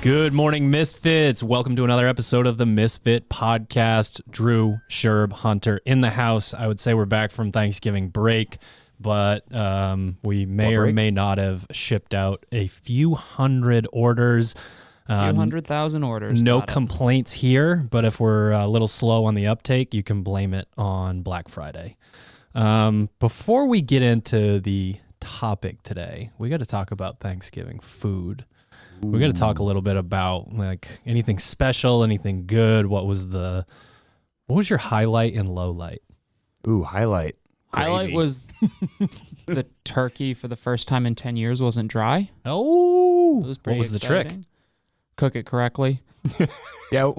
Good morning, Misfits. Welcome to another episode of the Misfit Podcast. Drew, Sherb, Hunter in the house. I would say we're back from Thanksgiving break, but we may or may not have shipped out a few hundred orders. A few 100,000 orders. No complaints here, but if we're a little slow on the uptake, you can blame it on Black Friday. Before we get into the topic today, we got to talk about Thanksgiving food. We're going to talk a little bit about like anything special, anything good. What was your highlight and low light? Ooh, highlight. Highlight was the turkey for the first time in 10 years wasn't dry. Oh, It was pretty what was exciting. the trick? Cook it correctly. Yeah.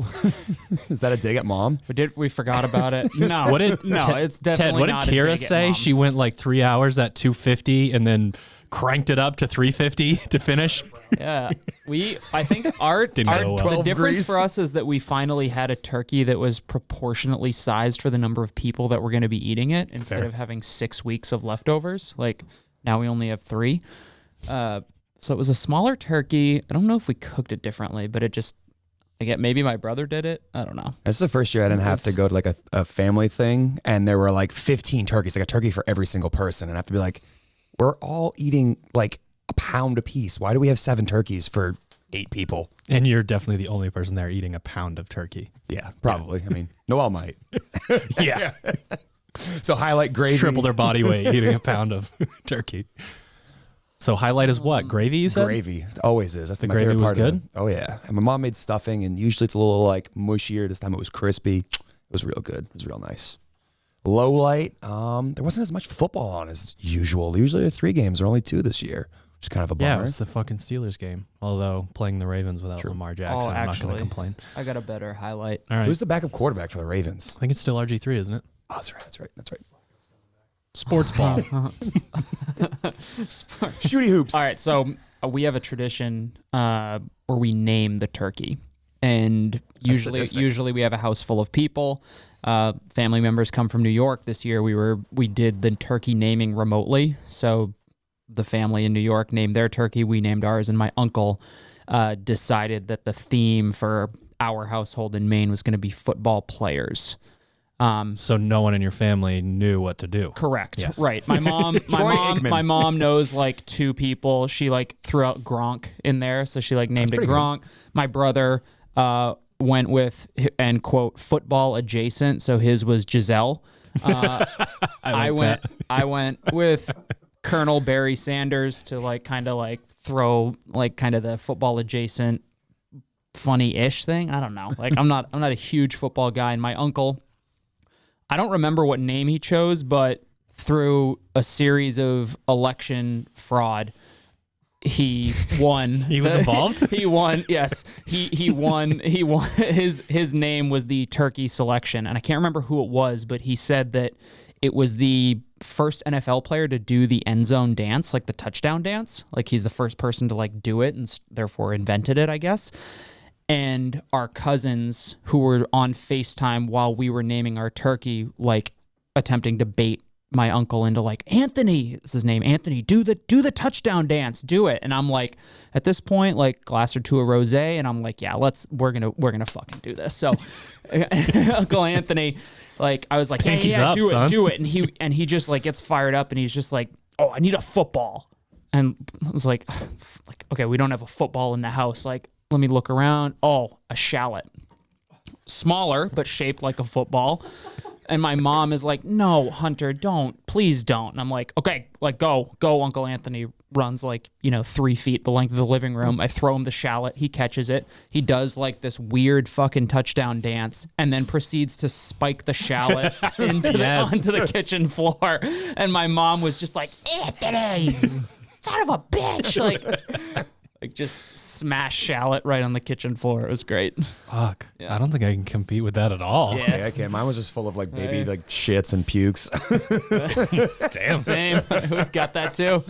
Is that a dig at mom? We forgot about it. No, What did it's definitely What did not Kira a dig at say? Mom. She went like 3 hours at 250 and then cranked it up to 350 to finish. Yeah, I think Didn't go well. the 12 difference degrees. for us is that we finally had a turkey that was proportionately sized for the number of people that were going to be eating it instead of having 6 weeks of leftovers. Like now we only have 3. So it was a smaller turkey. I don't know if we cooked it differently, but maybe my brother did it. I don't know. This is the first year I didn't have to go to like a family thing, and there were like 15 turkeys, like a turkey for every single person, and I have to be like, we're all eating like a pound apiece. Why do we have 7 turkeys for 8 people? And you're definitely the only person there eating a pound of turkey. Yeah, probably. I mean, Noelle might. Yeah. So highlight gravy. Tripled her body weight eating a pound of turkey. So highlight is what? Gravy, you said? Gravy. Always is. That's The my gravy favorite was part good? of it. Oh, yeah. And my mom made stuffing, and usually it's a little like mushier. This time it was crispy. It was real good. It was real nice. Low light, there wasn't as much football on as usual. Usually there are 3 games. There are only 2 this year, which is kind of a bummer. Yeah, it was the fucking Steelers game. Although playing the Ravens without Lamar Jackson, I'm not going to complain. I got a better highlight. All right. Who's the backup quarterback for the Ravens? I think it's still RG3, isn't it? Oh, that's right. Sports ball. Shooty hoops. All right, so we have a tradition where we name the turkey, and usually we have a house full of people. Family members come from New York. This year we did the turkey naming remotely, so the family in New York named their turkey, we named ours, and my uncle decided that the theme for our household in Maine was going to be football players. So no one in your family knew what to do. Correct. Yes. Right. My mom knows like 2 people. She like threw out Gronk in there, so she like named it Gronk. My brother went with and quote football adjacent, so his was Giselle. I went with Colonel Barry Sanders to like kind of like throw like kind of the football adjacent funny-ish thing. I don't know. Like I'm not a huge football guy, and my uncle, I don't remember what name he chose, but through a series of election fraud, he won. He was involved? He won. Yes. He won. He won. His name was the turkey selection, and I can't remember who it was, but he said that it was the first NFL player to do the end zone dance, like the touchdown dance. Like he's the first person to like do it and therefore invented it, I guess. And our cousins who were on FaceTime while we were naming our turkey, like attempting to bait my uncle into like, Anthony, it's his name, Anthony, do the touchdown dance, do it. And I'm like, at this point, like glass or 2 of rosé, and I'm like, yeah, we're gonna fucking do this. So Uncle Anthony, like I was like, yeah, do it. And he just like gets fired up, and he's just like, oh, I need a football. And I was like, okay, we don't have a football in the house. Like, let me look around. Oh, a shallot. Smaller, but shaped like a football. And my mom is like, no, Hunter, please don't. And I'm like, okay, like go. Uncle Anthony runs like, 3 feet the length of the living room. I throw him the shallot. He catches it. He does like this weird fucking touchdown dance and then proceeds to spike the shallot onto the kitchen floor. And my mom was just like, Anthony, son of a bitch. Like just smash shallot right on the kitchen floor. It was great. Fuck. Yeah. I don't think I can compete with that at all. Yeah, okay, I can. Mine was just full of like baby like shits and pukes. Damn. Same. We got that too.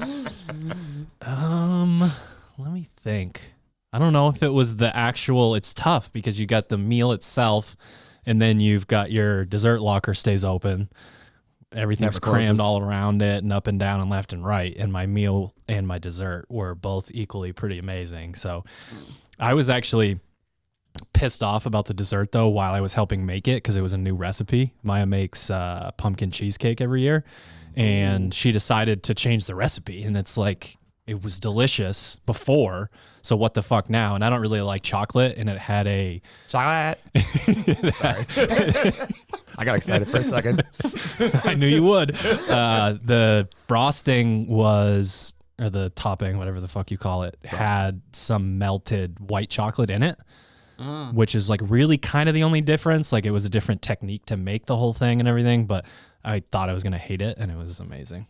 Let me think. I don't know if it was the actual, it's tough because you got the meal itself and then you've got your dessert locker stays open. Everything's crammed all around it and up and down and left and right. And my meal and my dessert were both equally pretty amazing. So I was actually pissed off about the dessert though while I was helping make it because it was a new recipe. Maya makes pumpkin cheesecake every year, and she decided to change the recipe, and it's like it was delicious before, so what the fuck now? And I don't really like chocolate, and it had a Chocolate. Sorry. I got excited for a second. I knew you would. The frosting was, or the topping, whatever the fuck you call it, had some melted white chocolate in it. Which is like really kind of the only difference. Like it was a different technique to make the whole thing and everything, but I thought I was going to hate it, and it was amazing.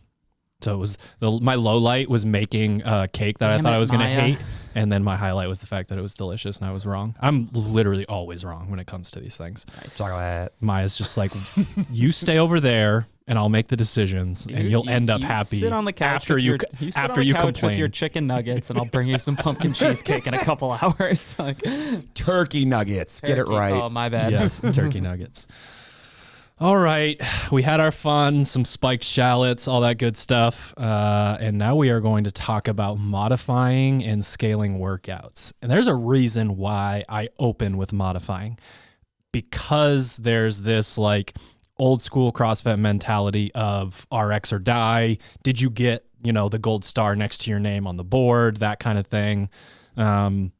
So it was my low light was making a cake that I thought I was going to hate. And then my highlight was the fact that it was delicious, and I was wrong. I'm literally always wrong when it comes to these things. Nice. Chocolate. Maya's just like, you stay over there and I'll make the decisions, and you'll end up happy. Sit on the couch after you complain with your chicken nuggets, and I'll bring you some pumpkin cheesecake in a couple hours. Like, turkey nuggets. Get it right. Oh, my bad. Yes, turkey nuggets. All right, we had our fun, some spiked shallots, all that good stuff. And now we are going to talk about modifying and scaling workouts. And there's a reason why I open with modifying, because there's this like old school CrossFit mentality of RX or die. Did you get, the gold star next to your name on the board, that kind of thing. And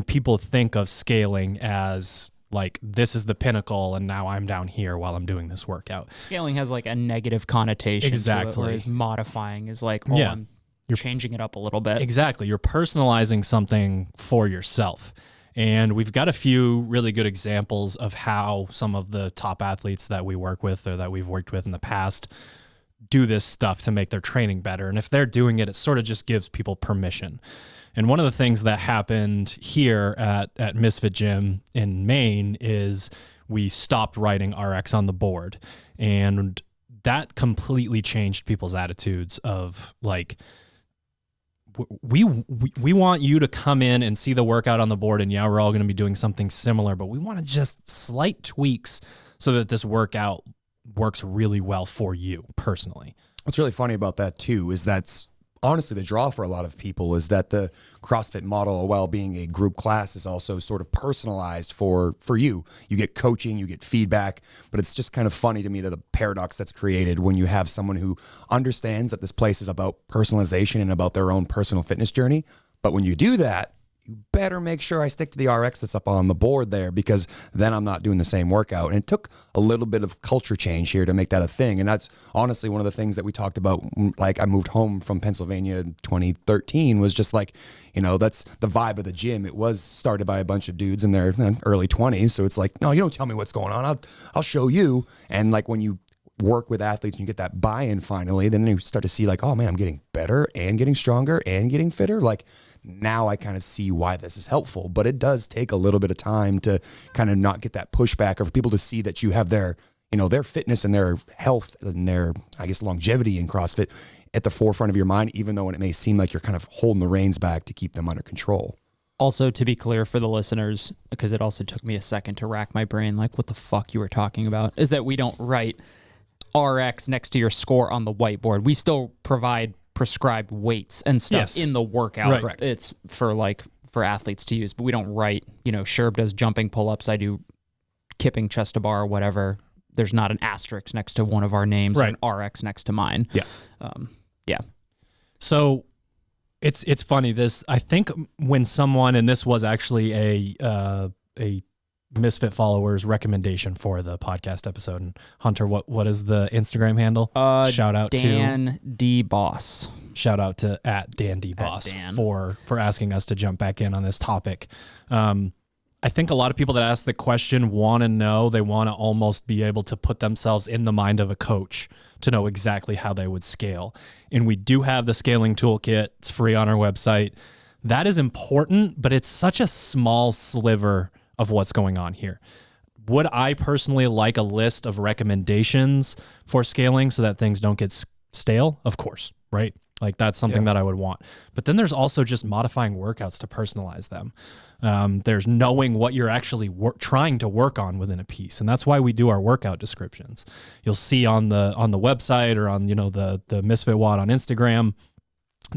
people think of scaling as like, this is the pinnacle, and now I'm down here while I'm doing this workout. Scaling has like a negative connotation. Exactly. To it, whereas modifying is like, I'm changing it up a little bit. Exactly. You're personalizing something for yourself. And we've got a few really good examples of how some of the top athletes that we work with or that we've worked with in the past do this stuff to make their training better. And if they're doing it, it sort of just gives people permission. And one of the things that happened here at Misfit Gym in Maine is we stopped writing RX on the board. And that completely changed people's attitudes of like, we want you to come in and see the workout on the board, and we're all going to be doing something similar, but we want to just slight tweaks so that this workout works really well for you personally. What's really funny about that too is that's honestly the draw for a lot of people, is that the CrossFit model, while being a group class, is also sort of personalized for you. You get coaching, you get feedback, but it's just kind of funny to me that the paradox that's created when you have someone who understands that this place is about personalization and about their own personal fitness journey. But when you do that, you better make sure I stick to the RX that's up on the board there, because then I'm not doing the same workout. And it took a little bit of culture change here to make that a thing. And that's honestly one of the things that we talked about. Like, I moved home from Pennsylvania in 2013, was just like, that's the vibe of the gym. It was started by a bunch of dudes in their early 20s. So it's like, no, you don't tell me what's going on. I'll show you. And like, when you work with athletes and you get that buy-in finally, then you start to see like, oh man, I'm getting better and getting stronger and getting fitter. Like, now I kind of see why this is helpful, but it does take a little bit of time to kind of not get that pushback, or for people to see that you have their, their fitness and their health and their, I guess, longevity in CrossFit at the forefront of your mind, even though it may seem like you're kind of holding the reins back to keep them under control. Also, to be clear for the listeners, because it also took me a second to rack my brain, like what the fuck you were talking about, is that we don't write RX next to your score on the whiteboard. We still provide prescribed weights and stuff in the workout. Right. It's for athletes to use, but we don't write, Sherb does jumping pull-ups, I do kipping chest to bar or whatever. There's not an asterisk next to one of our names, or an RX next to mine. Yeah. So it's funny, I think when someone, and this was actually a Misfit followers recommendation for the podcast episode. And Hunter, what is the Instagram handle? Shout out Dan D Boss. Shout out to @DanDBoss for asking us to jump back in on this topic. I think a lot of people that ask the question want to know, they want to almost be able to put themselves in the mind of a coach to know exactly how they would scale. And we do have the scaling toolkit. It's free on our website. That is important, but it's such a small sliver of what's going on here. Would I personally like a list of recommendations for scaling so that things don't get stale? Of course, right? Like, that's something that I would want. But then there's also just modifying workouts to personalize them. There's knowing what you're actually trying to work on within a piece. And that's why we do our workout descriptions. You'll see on the website or on, the Misfit WOD on Instagram,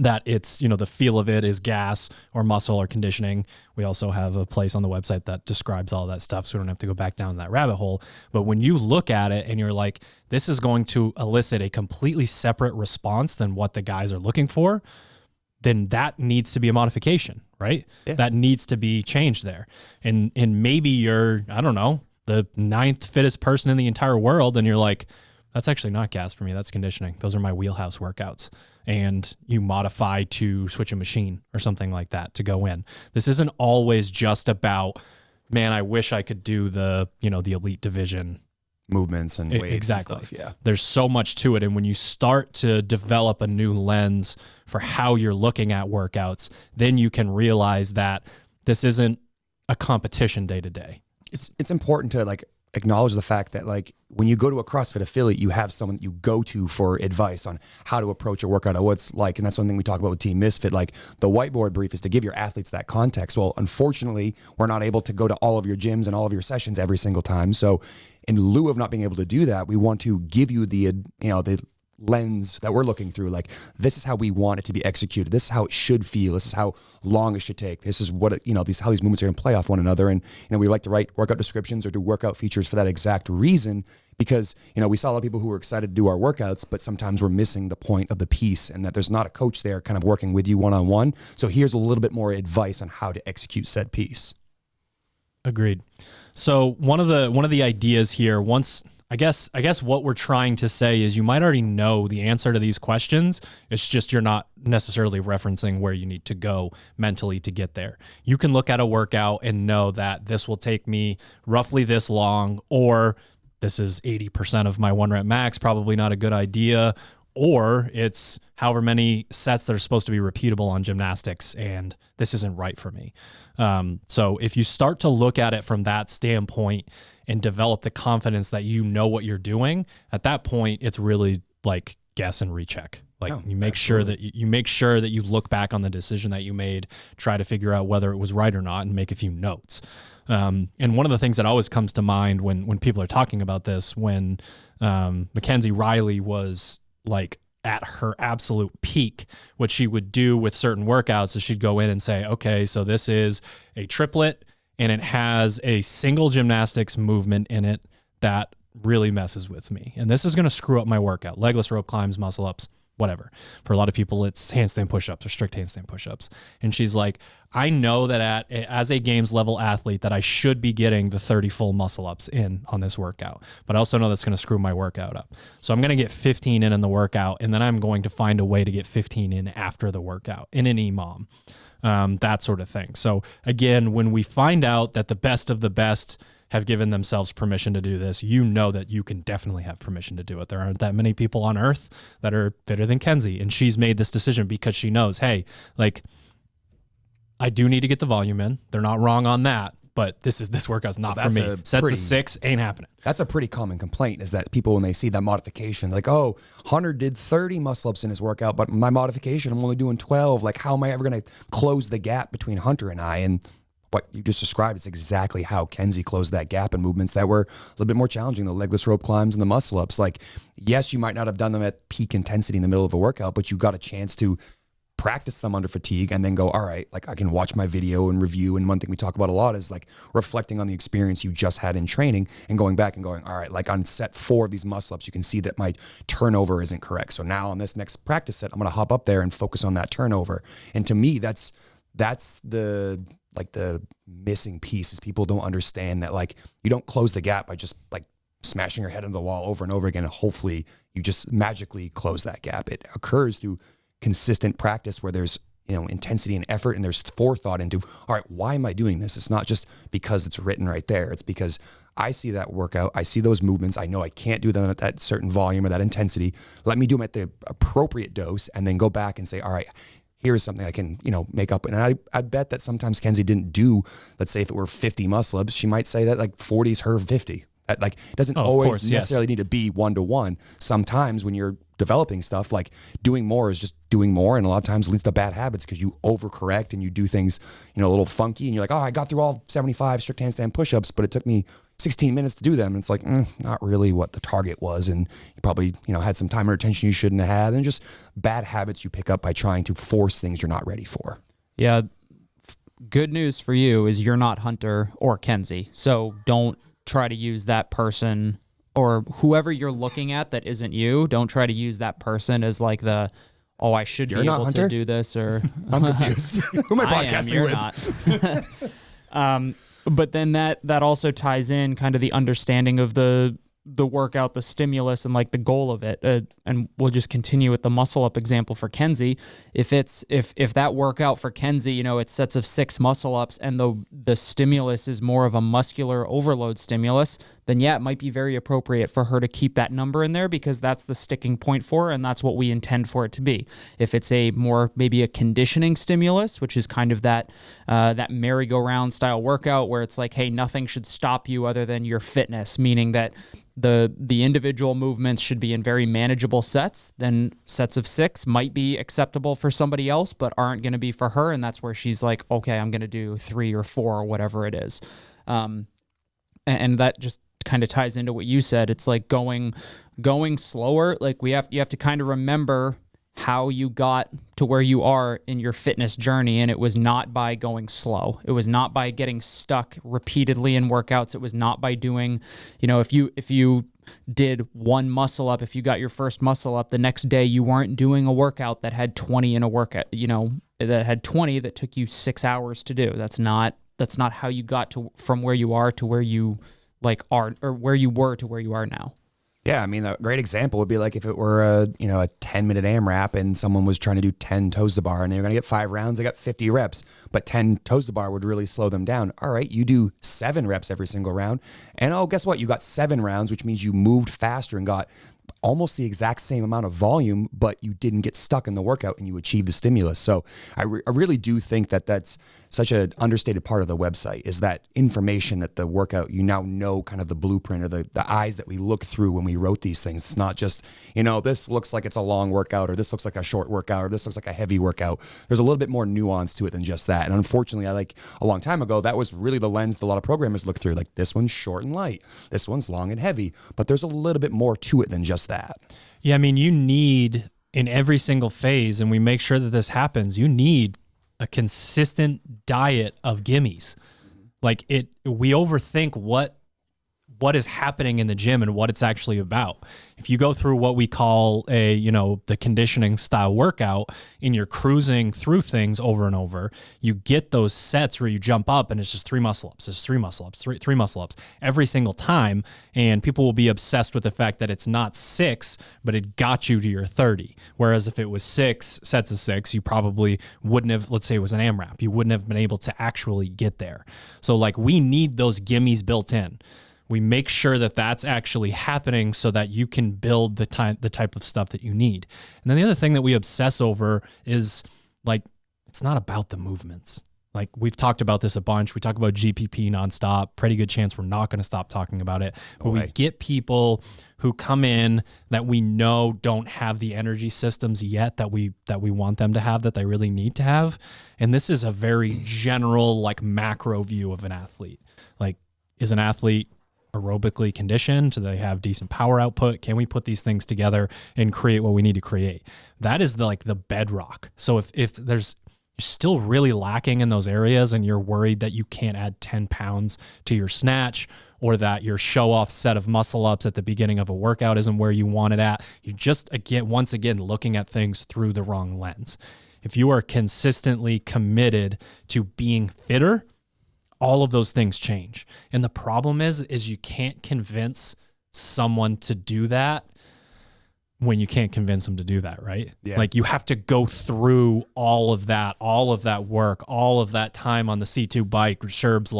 that it's, the feel of it is gas or muscle or conditioning. We also have a place on the website that describes all that stuff, so we don't have to go back down that rabbit hole. But when you look at it and you're like, this is going to elicit a completely separate response than what the guys are looking for, then that needs to be a modification, right? Yeah. That needs to be changed there. And maybe you're, I don't know, the 9th fittest person in the entire world, and you're like, that's actually not gas for me, that's conditioning. Those are my wheelhouse workouts. And you modify to switch a machine or something like that to go in. This isn't always just about, man, I wish I could do the elite division movements and weights. Exactly. And stuff, yeah. There's so much to it. And when you start to develop a new lens for how you're looking at workouts, then you can realize that this isn't a competition day to day. It's important to acknowledge the fact that when you go to a CrossFit affiliate, you have someone that you go to for advice on how to approach a workout or what's like. And that's one thing we talk about with Team Misfit. The whiteboard brief is to give your athletes that context. Well, unfortunately, we're not able to go to all of your gyms and all of your sessions every single time. So in lieu of not being able to do that, we want to give you the lens that we're looking through. This is how we want it to be executed. This is how it should feel. This is how long it should take. This is what how these movements are going to play off one another. And we like to write workout descriptions or do workout features for that exact reason, because we saw a lot of people who were excited to do our workouts, but sometimes we're missing the point of the piece, and that there's not a coach there kind of working with you one-on-one. So here's a little bit more advice on how to execute said piece. Agreed. So one of the ideas here, I guess what we're trying to say is you might already know the answer to these questions. It's just you're not necessarily referencing where you need to go mentally to get there. You can look at a workout and know that this will take me roughly this long, or this is 80% of my 1 rep max, probably not a good idea, or it's however many sets that are supposed to be repeatable on gymnastics, and this isn't right for me. So if you start to look at it from that standpoint and develop the confidence that you know what you're doing, at that point, it's really like guess and recheck. You make sure that you look back on the decision that you made, try to figure out whether it was right or not, and make a few notes. And one of the things that always comes to mind when people are talking about this, when Mackenzie Riley was at her absolute peak, what she would do with certain workouts is she'd go in and say, okay, so this is a triplet and it has a single gymnastics movement in it that really messes with me. And this is going to screw up my workout. Legless rope climbs, muscle ups, whatever. For a lot of people, it's handstand push-ups or strict handstand push-ups. And she's like, I know that as a games level athlete that I should be getting the 30 full muscle ups in on this workout, but I also know that's going to screw my workout up. So I'm going to get 15 in the workout, and then I'm going to find a way to get 15 in after the workout in an EMOM, that sort of thing. So again, when we find out that the best of the best have given themselves permission to do this, you know that you can definitely have permission to do it. There aren't that many people on earth that are fitter than Kenzie, and she's made this decision because she knows, hey, I do need to get the volume in. They're not wrong on that, but this workout's not for me. Sets of 6 ain't happening. That's a pretty common complaint, is that people, when they see that modification, Hunter did 30 muscle ups in his workout, but my modification, I'm only doing 12. How am I ever going to close the gap between Hunter and I? And what you just described is exactly how Kenzie closed that gap in movements that were a little bit more challenging, the legless rope climbs and the muscle ups. Yes, you might not have done them at peak intensity in the middle of a workout, but you got a chance to practice them under fatigue and then go, all right, I can watch my video and review. And one thing we talk about a lot is reflecting on the experience you just had in training and going back and going, all right, on set 4 of these muscle ups, you can see that my turnover isn't correct. So now on this next practice set, I'm going to hop up there and focus on that turnover. And to me, that's the missing piece, is people don't understand that you don't close the gap by just smashing your head into the wall over and over again. And hopefully you just magically close that gap. It occurs through consistent practice where there's intensity and effort, and there's forethought into, all right, why am I doing this? It's not just because it's written right there. It's because I see that workout, I see those movements, I know I can't do them at that certain volume or that intensity. Let me do them at the appropriate dose, and then go back and say, all right, here's something I can, make up. And I bet that sometimes Kenzie didn't do, let's say if it were 50 muscle ups, she might say that 40 is her 50. Like, it doesn't Oh, of always course, yes. necessarily need to be 1-to-1. Sometimes when you're developing stuff, like doing more is just doing more, and a lot of times it leads to bad habits because you overcorrect and you do things, a little funky, and you're like, oh, I got through all 75 strict handstand push-ups, but it took me 16 minutes to do them. And it's like, not really what the target was. And you probably, had some time or attention you shouldn't have had, and just bad habits you pick up by trying to force things you're not ready for. Yeah. Good news for you is you're not Hunter or Kenzie. So don't try to use that person or whoever you're looking at that isn't you. Don't try to use that person as like I should You're be not able Hunter? to do this, or I'm confused. Who am I podcasting you're with? not. But then that also ties in kind of the understanding of the workout, the stimulus, and like the goal of it. And we'll just continue with the muscle up example for Kenzie. If that workout for Kenzie, it's sets of 6 muscle ups and the stimulus is more of a muscular overload stimulus, then yeah, it might be very appropriate for her to keep that number in there because that's the sticking point for her and that's what we intend for it to be. If it's a more maybe a conditioning stimulus, which is kind of that merry-go-round style workout where it's like, hey, nothing should stop you other than your fitness, meaning that the individual movements should be in very manageable sets, then sets of 6 might be acceptable for somebody else, but aren't going to be for her. And that's where she's like, okay, I'm going to do 3 or 4 or whatever it is. And that just kind of ties into what you said. It's like going slower. Like you have to kind of remember how you got to where you are in your fitness journey. And it was not by going slow. It was not by getting stuck repeatedly in workouts. It was not by doing, if you did one muscle up, if you got your first muscle up, the next day you weren't doing a workout that had 20 in a workout, that had 20 that took you 6 hours to do. That's not how you got to from where you are to where you are, or where you were to where you are now. Yeah, I mean, a great example would be like if it were a 10-minute AMRAP and someone was trying to do 10 toes to bar and they were going to get 5 rounds, they got 50 reps, but 10 toes to bar would really slow them down. All right, you do 7 reps every single round, and guess what? You got 7 rounds, which means you moved faster and got almost the exact same amount of volume, but you didn't get stuck in the workout and you achieved the stimulus. So I really do think that that's such an understated part of the website, is that information that the workout, you now know kind of the blueprint or the eyes that we look through when we wrote these things. It's not just, this looks like it's a long workout, or this looks like a short workout, or this looks like a heavy workout. There's a little bit more nuance to it than just that. And unfortunately, a long time ago, that was really the lens that a lot of programmers look through. Like, this one's short and light, this one's long and heavy, but there's a little bit more to it than just that. Yeah, I mean, you need in every single phase, and we make sure that this happens, you need a consistent diet of gimmies. Like we overthink what is happening in the gym and what it's actually about. If you go through what we call the conditioning style workout and you're cruising through things over and over, you get those sets where you jump up and it's just 3 muscle ups, it's 3 muscle ups, three muscle ups every single time. And people will be obsessed with the fact that it's not 6, but it got you to your 30. Whereas if it was 6 sets of 6, you probably wouldn't have, let's say it was an AMRAP, you wouldn't have been able to actually get there. So we need those gimmies built in. We make sure that that's actually happening so that you can build the type of stuff that you need. And then the other thing that we obsess over is it's not about the movements. Like, we've talked about this a bunch. We talk about GPP nonstop. Pretty good chance we're not going to stop talking about it. But we get people who come in that we know don't have the energy systems yet that we want them to have, that they really need to have. And this is a very general, macro view of an athlete. Is an athlete aerobically conditioned? Do they have decent power output? Can we put these things together and create what we need to create? That is the bedrock. So if there's still really lacking in those areas and you're worried that you can't add 10 pounds to your snatch, or that your show off set of muscle ups at the beginning of a workout isn't where you want it at, you just once again looking at things through the wrong lens. If you are consistently committed to being fitter, all of those things change. And the problem is you can't convince someone to do that when you can't convince them to do that, right? Yeah. You have to go through all of that work, all of that time on the C2 bike. Sherb's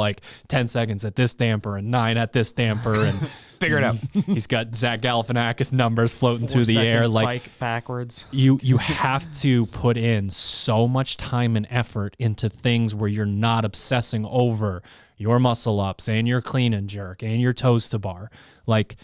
10 seconds at this damper and 9 at this damper. And Figure it out. He's got Zach Galifianakis numbers floating 4 through the air. seconds Like spike backwards. you have to put in so much time and effort into things where you're not obsessing over your muscle ups and your clean and jerk and your toes to bar. Like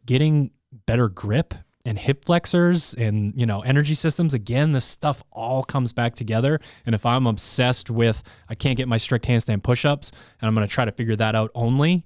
getting better grip and hip flexors and, energy systems. Again, this stuff all comes back together. And if I'm obsessed with, I can't get my strict handstand push-ups and I'm going to try to figure that out only,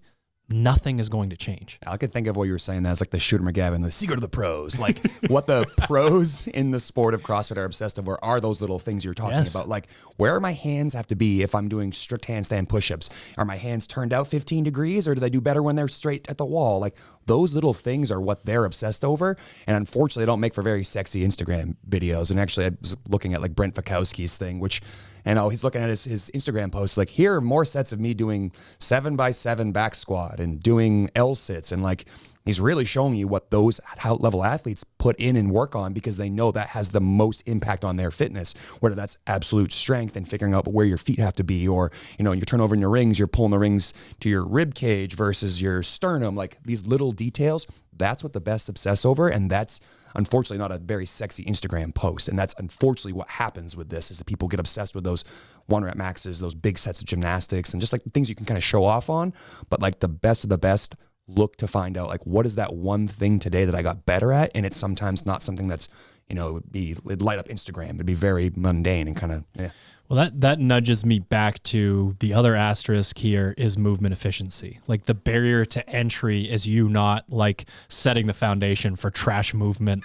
nothing is going to change. I could think of what you were saying. That's like the Shooter McGavin, the secret of the pros. Like what the pros in the sport of CrossFit are obsessed over are those little things you're talking about. Like where my hands have to be if I'm doing strict handstand push-ups. Are my hands turned out 15 degrees or do they do better when they're straight at the wall? Like those little things are what they're obsessed over. And unfortunately, they don't make for very sexy Instagram videos. And actually, I was looking at like Brent Fikowski's thing, which, he's looking at his Instagram posts, like here are more sets of me doing 7x7 back squat and doing L sits. And like, he's really showing you what those level athletes put in and work on because they know that has the most impact on their fitness, whether that's absolute strength and figuring out where your feet have to be, or, your turnover in your rings, you're pulling the rings to your rib cage versus your sternum, like these little details. That's what the best obsess over. And that's unfortunately not a very sexy Instagram post. And that's unfortunately what happens with this is that people get obsessed with those 1 rep maxes, those big sets of gymnastics and just like the things you can kind of show off on. But like the best of the best look to find out like, what is that one thing today that I got better at? And it's sometimes not something that's, it'd light up Instagram. It'd be very mundane and kind of, yeah. Well, that nudges me back to the other asterisk here is movement efficiency. Like the barrier to entry is you not like setting the foundation for trash movement.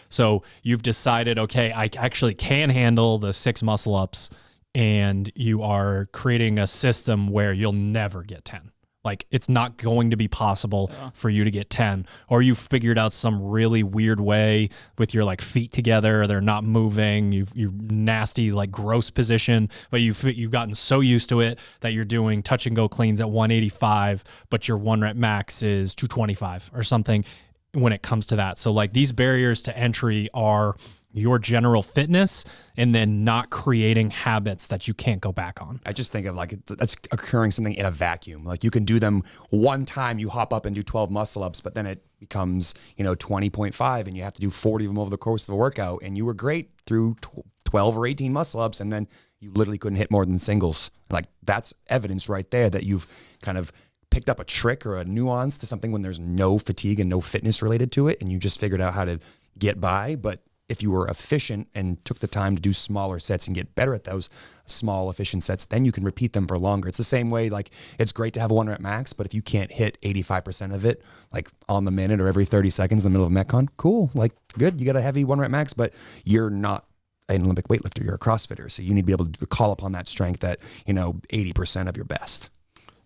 So you've decided, okay, I actually can handle the 6 muscle ups and you are creating a system where you'll never get 10. Like it's not going to be possible for you to get 10, or you figured out some really weird way with your like feet together. They're not moving. You nasty, like gross position, but you've gotten so used to it that you're doing touch and go cleans at 185, but your 1 rep max is 225 or something when it comes to that. So like these barriers to entry are your general fitness and then not creating habits that you can't go back on. I just think of like that's occurring something in a vacuum. Like you can do them one time, you hop up and do 12 muscle ups, but then it becomes, 20.5 and you have to do 40 of them over the course of the workout. And you were great through 12 or 18 muscle ups. And then you literally couldn't hit more than singles. Like that's evidence right there that you've kind of picked up a trick or a nuance to something when there's no fatigue and no fitness related to it. And you just figured out how to get by. But if you were efficient and took the time to do smaller sets and get better at those small efficient sets, then you can repeat them for longer. It's the same way, like it's great to have a 1 rep max, but if you can't hit 85% of it, like on the minute or every 30 seconds in the middle of Metcon, cool, like good. You got a heavy 1 rep max, but you're not an Olympic weightlifter, you're a CrossFitter. So you need to be able to call upon that strength at, 80% of your best.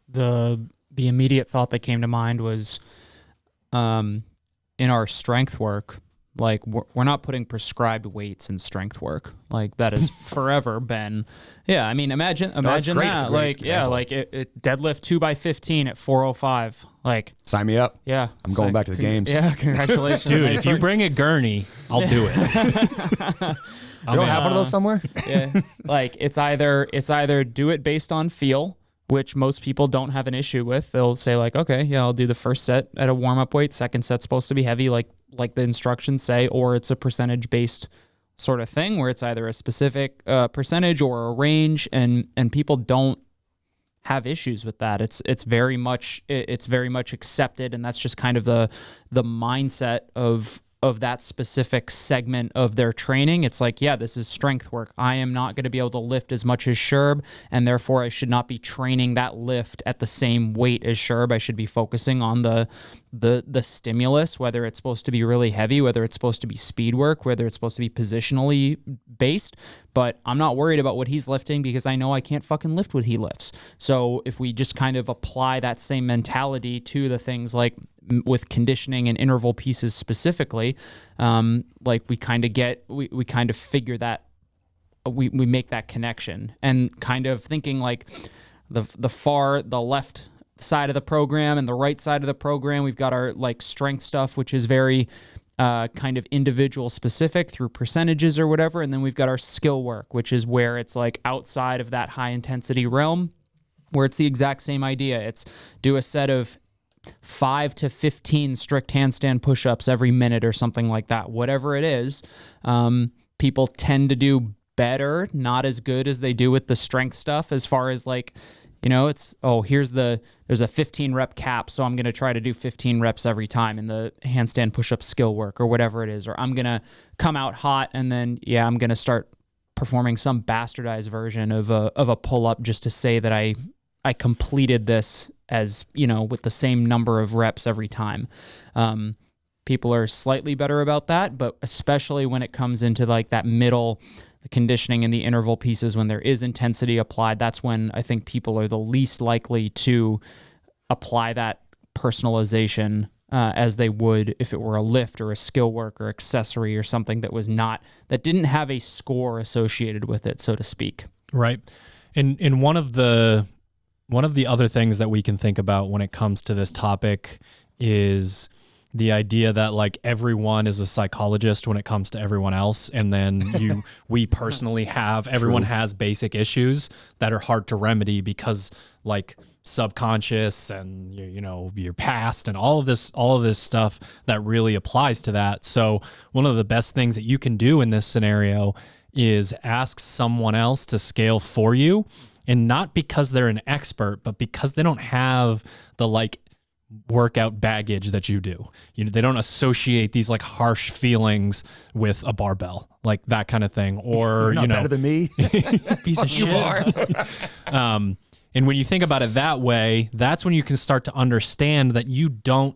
The immediate thought that came to mind was in our strength work, like we're not putting prescribed weights in strength work. Like that has forever been, I mean, imagine that. Like, example. Like it deadlift 2x15 at 405. Like sign me up. Yeah. I'm going back to the games. Yeah. Congratulations. Dude, if you bring a gurney, I'll do it. You don't have one of those somewhere? Yeah. Like it's either do it based on feel, which most people don't have an issue with. They'll say like, okay, yeah, I'll do the first set at a warm-up weight. Second set's supposed to be heavy, like the instructions say, or it's a percentage-based sort of thing where it's either a specific percentage or a range, and people don't have issues with that. It's very much accepted, and that's just kind of the mindset of that specific segment of their training. It's like, yeah, this is strength work. I am not going to be able to lift as much as Sherb, and therefore I should not be training that lift at the same weight as Sherb. I should be focusing on the stimulus, whether it's supposed to be really heavy, whether it's supposed to be speed work, whether it's supposed to be positionally based. But I'm not worried about what he's lifting because I know I can't fucking lift what he lifts. So if we just kind of apply that same mentality to the things like with conditioning and interval pieces specifically, like we kind of figure that we make that connection, and kind of thinking like the left side of the program and the right side of the program, we've got our like strength stuff, which is very kind of individual specific through percentages or whatever. And then we've got our skill work, which is where it's like outside of that high intensity realm, where it's the exact same idea. It's do a set of 5 to 15 strict handstand push-ups every minute or something like that, whatever it is, people tend to do better, not as good as they do with the strength stuff, as far as like, it's, there's a 15 rep cap, so I'm going to try to do 15 reps every time in the handstand push-up skill work or whatever it is, or I'm going to come out hot and then, I'm going to start performing some bastardized version of a pull-up just to say that I completed this as, with the same number of reps every time. People are slightly better about that, but especially when it comes into like that middle, the conditioning and the interval pieces, when there is intensity applied, that's when I think people are the least likely to apply that personalization as they would if it were a lift or a skill work or accessory or something that didn't have a score associated with it, so to speak. Right. And one of the other things that we can think about when it comes to this topic is the idea that like everyone is a psychologist when it comes to everyone else. And then we personally everyone has basic issues that are hard to remedy because like subconscious and, your past and all of this stuff that really applies to that. So one of the best things that you can do in this scenario is ask someone else to scale for you. And not because they're an expert, but because they don't have the like workout baggage that you do. They don't associate these like harsh feelings with a barbell, like that kind of thing. Or You're not better than me. Piece of shit. You are. And when you think about it that way, that's when you can start to understand that you do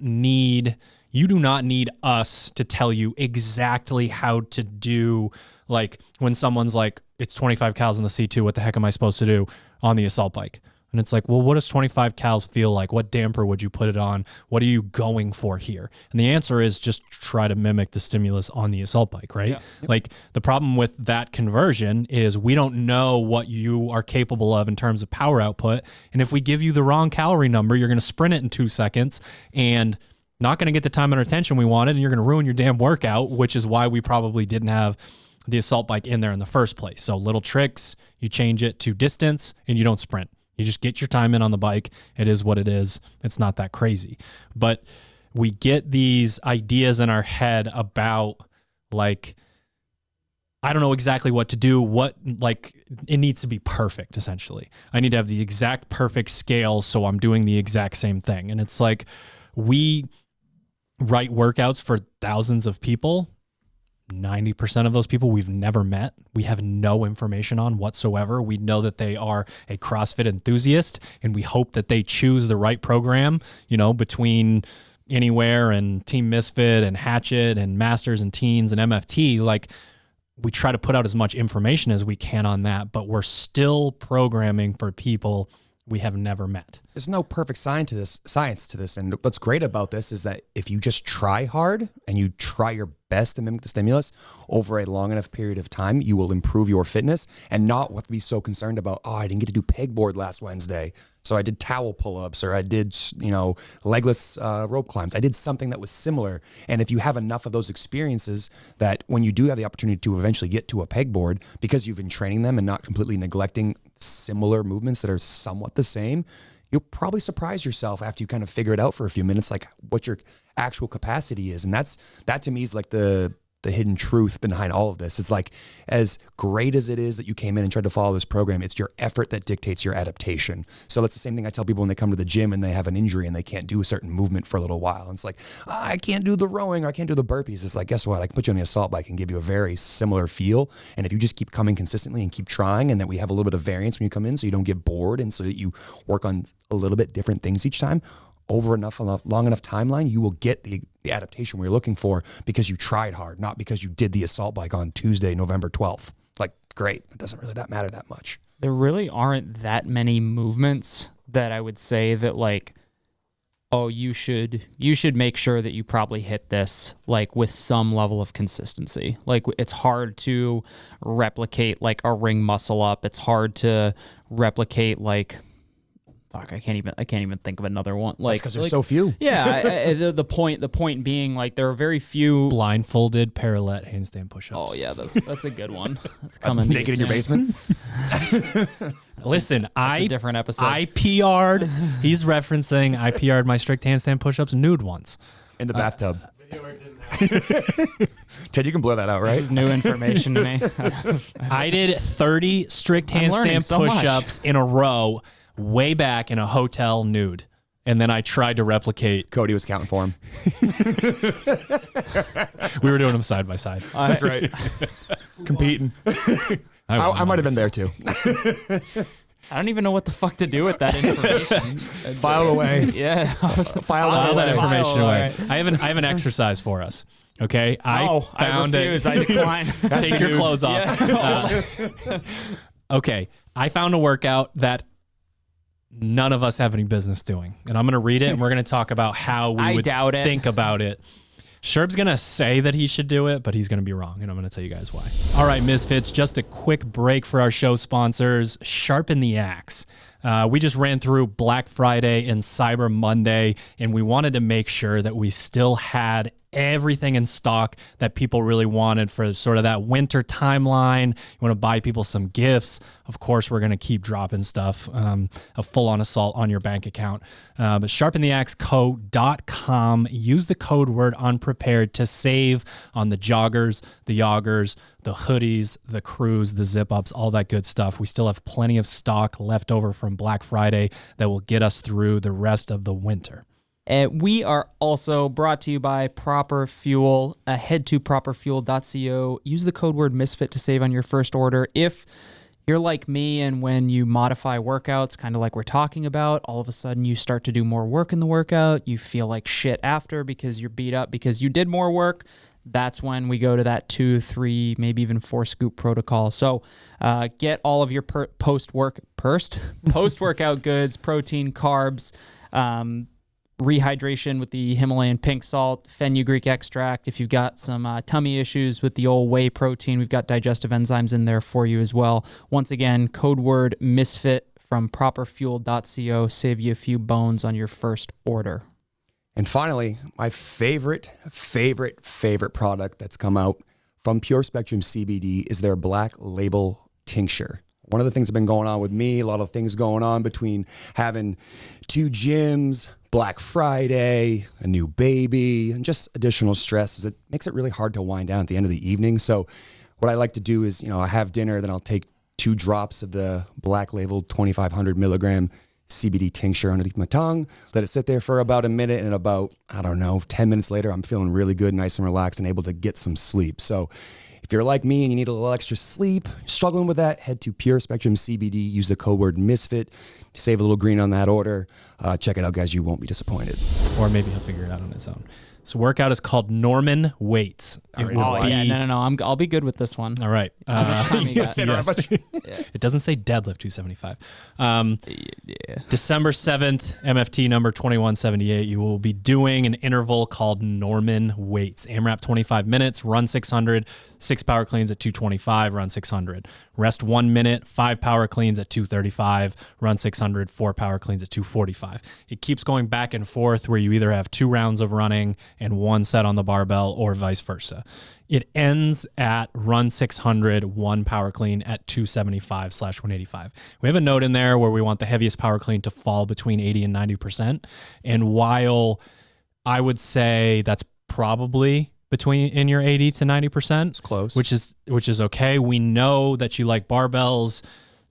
not need us to tell you exactly how to do. Like when someone's like, it's 25 cals on the C2, what the heck am I supposed to do on the assault bike? And it's like, well, what does 25 cals feel like? What damper would you put it on? What are you going for here? And the answer is just try to mimic the stimulus on the assault bike, right? Yeah. Yep. Like the problem with that conversion is we don't know what you are capable of in terms of power output. And if we give you the wrong calorie number, you're going to sprint it in 2 seconds and not going to get the time and attention we wanted. And you're going to ruin your damn workout, which is why we probably didn't have the assault bike in there in the first place. So little tricks, you change it to distance and you don't sprint. You just get your time in on the bike. It is what it is. It's not that crazy. But we get these ideas in our head about like, I don't know exactly what to do. It needs to be perfect, essentially. I need to have the exact perfect scale so I'm doing the exact same thing. And it's like we write workouts for thousands of people. 90% of those people we've never met. We have no information on whatsoever. We know that they are a CrossFit enthusiast and we hope that they choose the right program, between Anywhere and Team Misfit and Hatchet and Masters and Teens and MFT. Like we try to put out as much information as we can on that, but we're still programming for people we have never met. There's no perfect science to this. And what's great about this is that if you just try hard and you try your best to mimic the stimulus over a long enough period of time, you will improve your fitness and not have to be so concerned about, I didn't get to do pegboard last Wednesday, so I did towel pull-ups, or I did, legless rope climbs. I did something that was similar. And if you have enough of those experiences that when you do have the opportunity to eventually get to a pegboard, because you've been training them and not completely neglecting similar movements that are somewhat the same, you'll probably surprise yourself after you kind of figure it out for a few minutes, like what your actual capacity is. And that to me is like the hidden truth behind all of this. It's like, as great as it is that you came in and tried to follow this program, it's your effort that dictates your adaptation. So that's the same thing I tell people when they come to the gym and they have an injury and they can't do a certain movement for a little while. And it's like, I can't do the rowing, or I can't do the burpees. It's like, guess what? I can put you on the assault bike and give you a very similar feel. And if you just keep coming consistently and keep trying, and that we have a little bit of variance when you come in so you don't get bored, and so that you work on a little bit different things each time, over long enough timeline, you will get the adaptation we're looking for, because you tried hard, not because you did the assault bike on Tuesday, November 12th. Like, great. It doesn't really matter that much. There really aren't that many movements that I would say that like, oh, you should make sure that you probably hit this like with some level of consistency. Like it's hard to replicate like a ring muscle up. It's hard to replicate like, I can't even think of another one. Like, because there's so few. Yeah. The point being, like, there are very few blindfolded parallel handstand push-ups. Oh yeah, that's a good one. That's coming naked in your basement. Listen, That's I a different episode. I PR'd. He's referencing I PR'd my strict handstand push-ups nude once. In the bathtub. Ted, you can blur that out, right? This is new information to me. I did 30 strict I'm learning handstand so much. push-ups in a row way back in a hotel nude. And then I tried to replicate. Cody was counting for him. We were doing them side by side. That's right. Competing. I might have been there too. I don't even know what the fuck to do with that information. File away. Yeah. File that away. information away. Right. I have an exercise for us. Okay, I refuse. I decline. Take your clothes off. Okay, I found a workout that none of us have any business doing, and I'm going to read it, and we're going to talk about how we would think about it. Sherb's going to say that he should do it, but he's going to be wrong, and I'm going to tell you guys why. All right, Misfits, just a quick break for our show sponsors, Sharpen the Axe. We just ran through Black Friday and Cyber Monday, and we wanted to make sure that we still had everything in stock that people really wanted for sort of that winter timeline. You want to buy people some gifts. Of course, we're going to keep dropping stuff, a full-on assault on your bank account. But sharpentheaxeco.com. Use the code word unprepared to save on the joggers, the joggers, the hoodies, the crews, the zip-ups, all that good stuff. We still have plenty of stock left over from Black Friday that will get us through the rest of the winter. We are also brought to you by Proper Fuel. Head to properfuel.co. Use the code word Misfit to save on your first order. If you're like me and when you modify workouts, kind of like we're talking about, all of a sudden you start to do more work in the workout. You feel like shit after because you're beat up because you did more work. That's when we go to that 2, 3, maybe even 4 scoop protocol. So get all of your post-workout goods, protein, carbs, rehydration with the Himalayan pink salt, fenugreek extract. If you've got some tummy issues with the old whey protein, we've got digestive enzymes in there for you as well. Once again, code word Misfit from properfuel.co. Save you a few bones on your first order. And finally, my favorite product that's come out from Pure Spectrum CBD is their Black Label Tincture. One of the things that's been going on with me, a lot of things going on between having 2 gyms, Black Friday, a new baby, and just additional stress, is it makes it really hard to wind down at the end of the evening. So what I like to do is, I have dinner, then I'll take 2 drops of the Black Label 2,500 milligram CBD tincture underneath my tongue, let it sit there for about a minute, and about, 10 minutes later, I'm feeling really good, nice and relaxed, and able to get some sleep. So if you're like me and you need a little extra sleep, struggling with that, head to Pure Spectrum CBD, use the code word Misfit to save a little green on that order. Check it out, guys. You won't be disappointed. Or maybe he'll figure it out on his own. This workout is called Norman Weights. No. I'll be good with this one. All right. Yes. It doesn't say deadlift 275. December 7th, MFT number 2178. You will be doing an interval called Norman Weights. AMRAP 25 minutes, run 600, 6 power cleans at 225, run 600. Rest 1 minute, 5 power cleans at 235, run 600, 4 power cleans at 245. It keeps going back and forth where you either have 2 rounds of running and 1 set on the barbell or vice versa. It ends at run 600, 1 power clean at 275/185. We have a note in there where we want the heaviest power clean to fall between 80 and 90%. And while I would say that's probably between in your 80 to 90%, It's close. which is okay. We know that you like barbells.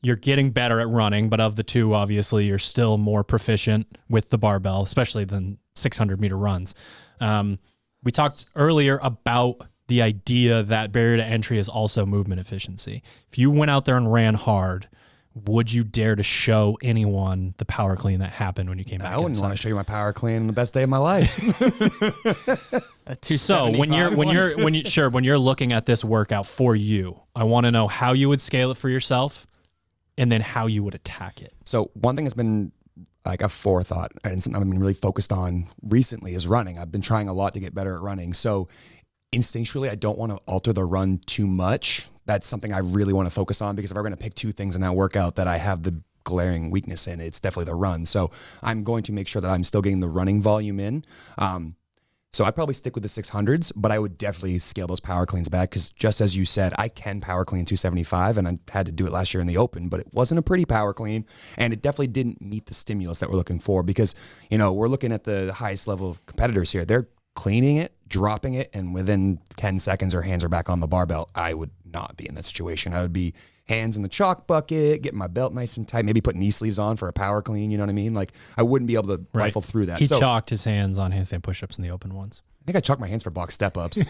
You're getting better at running, but of the two, obviously, you're still more proficient with the barbell, especially than 600-meter runs. We talked earlier about the idea that barrier to entry is also movement efficiency. If you went out there and ran hard, would you dare to show anyone the power clean that happened when you came back? I wouldn't inside? want to show you my power clean on the best day of my life. So when you're looking at this workout for you, I want to know how you would scale it for yourself, and then how you would attack it. So one thing that's been like a forethought and something I've been really focused on recently is running. I've been trying a lot to get better at running. So instinctually, I don't want to alter the run too much. That's something I really want to focus on, because if I'm going to pick 2 things in that workout that I have the glaring weakness in, it's definitely the run. So I'm going to make sure that I'm still getting the running volume in. So I'd probably stick with the 600s, but I would definitely scale those power cleans back because just as you said, I can power clean 275 and I had to do it last year in the open, but it wasn't a pretty power clean and it definitely didn't meet the stimulus that we're looking for because, we're looking at the highest level of competitors here. They're cleaning it, dropping it, and within 10 seconds their hands are back on the barbell. I would not be in that situation. I would be hands in the chalk bucket, getting my belt nice and tight, maybe put knee sleeves on for a power clean, you know what I mean? Like I wouldn't be able to rifle through that. He chalked his hands on handstand push-ups in the open once. I think I chalked my hands for box step-ups.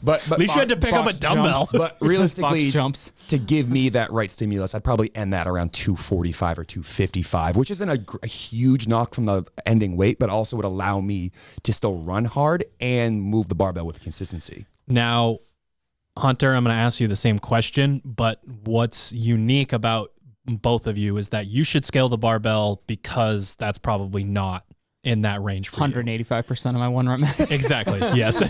but At least you had to pick up a dumbbell. But realistically, Box jumps. to give me that right stimulus, I'd probably end that around 245 or 255, which isn't a huge knock from the ending weight, but also would allow me to still run hard and move the barbell with consistency. Now, Hunter, I'm going to ask you the same question, but what's unique about both of you is that you should scale the barbell because that's probably not in that range for 185% of my 1 rep max. Exactly. Yes.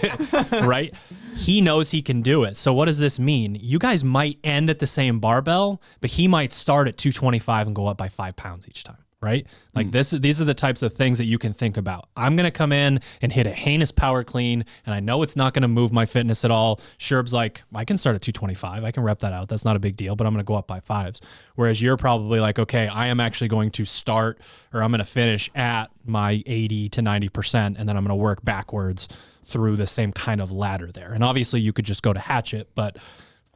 Right? He knows he can do it. So what does this mean? You guys might end at the same barbell, but he might start at 225 and go up by 5 pounds each time. Right? Like these are the types of things that you can think about. I'm going to come in and hit a heinous power clean, and I know it's not going to move my fitness at all. Sherb's like, I can start at 225. I can rep that out. That's not a big deal, but I'm going to go up by 5s. Whereas you're probably like, okay, I am actually going to start or I'm going to finish at my 80 to 90%, and then I'm going to work backwards through the same kind of ladder there. And obviously you could just go to hatchet, but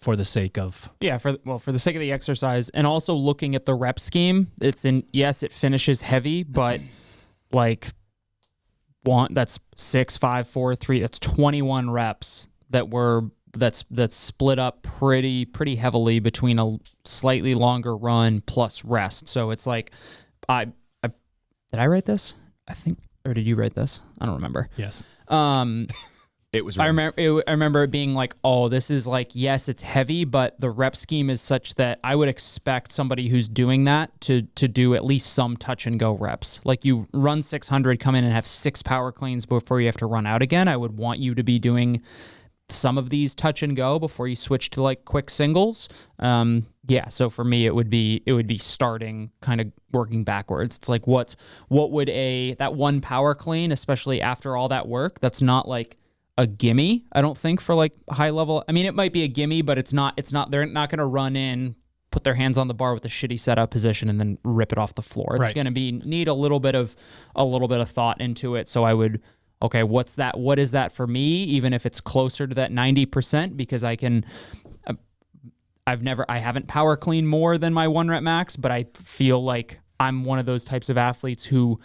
for the sake of for the sake of the exercise and also looking at the rep scheme, it finishes heavy, but like that's 6, 5, 4, 3. That's 21 reps that's split up pretty heavily between a slightly longer run plus rest. So it's like, did I write this? I think, or did you write this? I don't remember. yes. It was. I remember it being like, oh, this is like, yes, it's heavy, but the rep scheme is such that I would expect somebody who's doing that to do at least some touch and go reps. Like you run 600, come in and have 6 power cleans before you have to run out again. I would want you to be doing some of these touch and go before you switch to like quick singles. So for me, it would be starting kind of working backwards. It's like what would that one power clean, especially after all that work, that's not like a gimme, I don't think, for like high level. I mean, it might be a gimme, but it's not, they're not going to run in, put their hands on the bar with a shitty setup position and then rip it off the floor. It's going to need a little bit of thought into it. So I would, okay, what is that for me? Even if it's closer to that 90%, because I haven't power cleaned more than my 1 rep max, but I feel like I'm one of those types of athletes who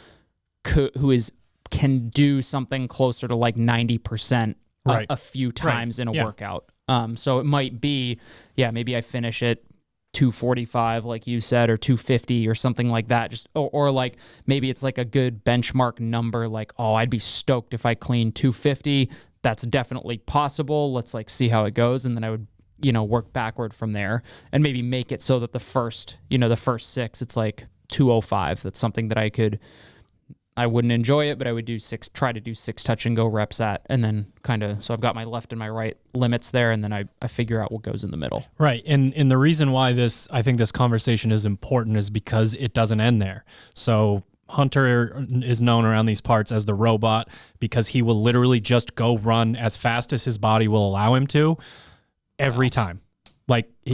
can do something closer to like 90% a few times in a workout. So it might be, maybe I finish at 245, like you said, or 250 or something like that. Just or like maybe it's like a good benchmark number. Like, oh, I'd be stoked if I clean 250. That's definitely possible. Let's like see how it goes, and then I would work backward from there, and maybe make it so that the first 6, it's like 205. That's something that I wouldn't enjoy it, but I would try to do 6 touch and go reps at, and then so I've got my left and my right limits there, and then I figure out what goes in the middle. Right. And the reason why I think this conversation is important is because it doesn't end there. So Hunter is known around these parts as the robot because he will literally just go run as fast as his body will allow him to every time. Like he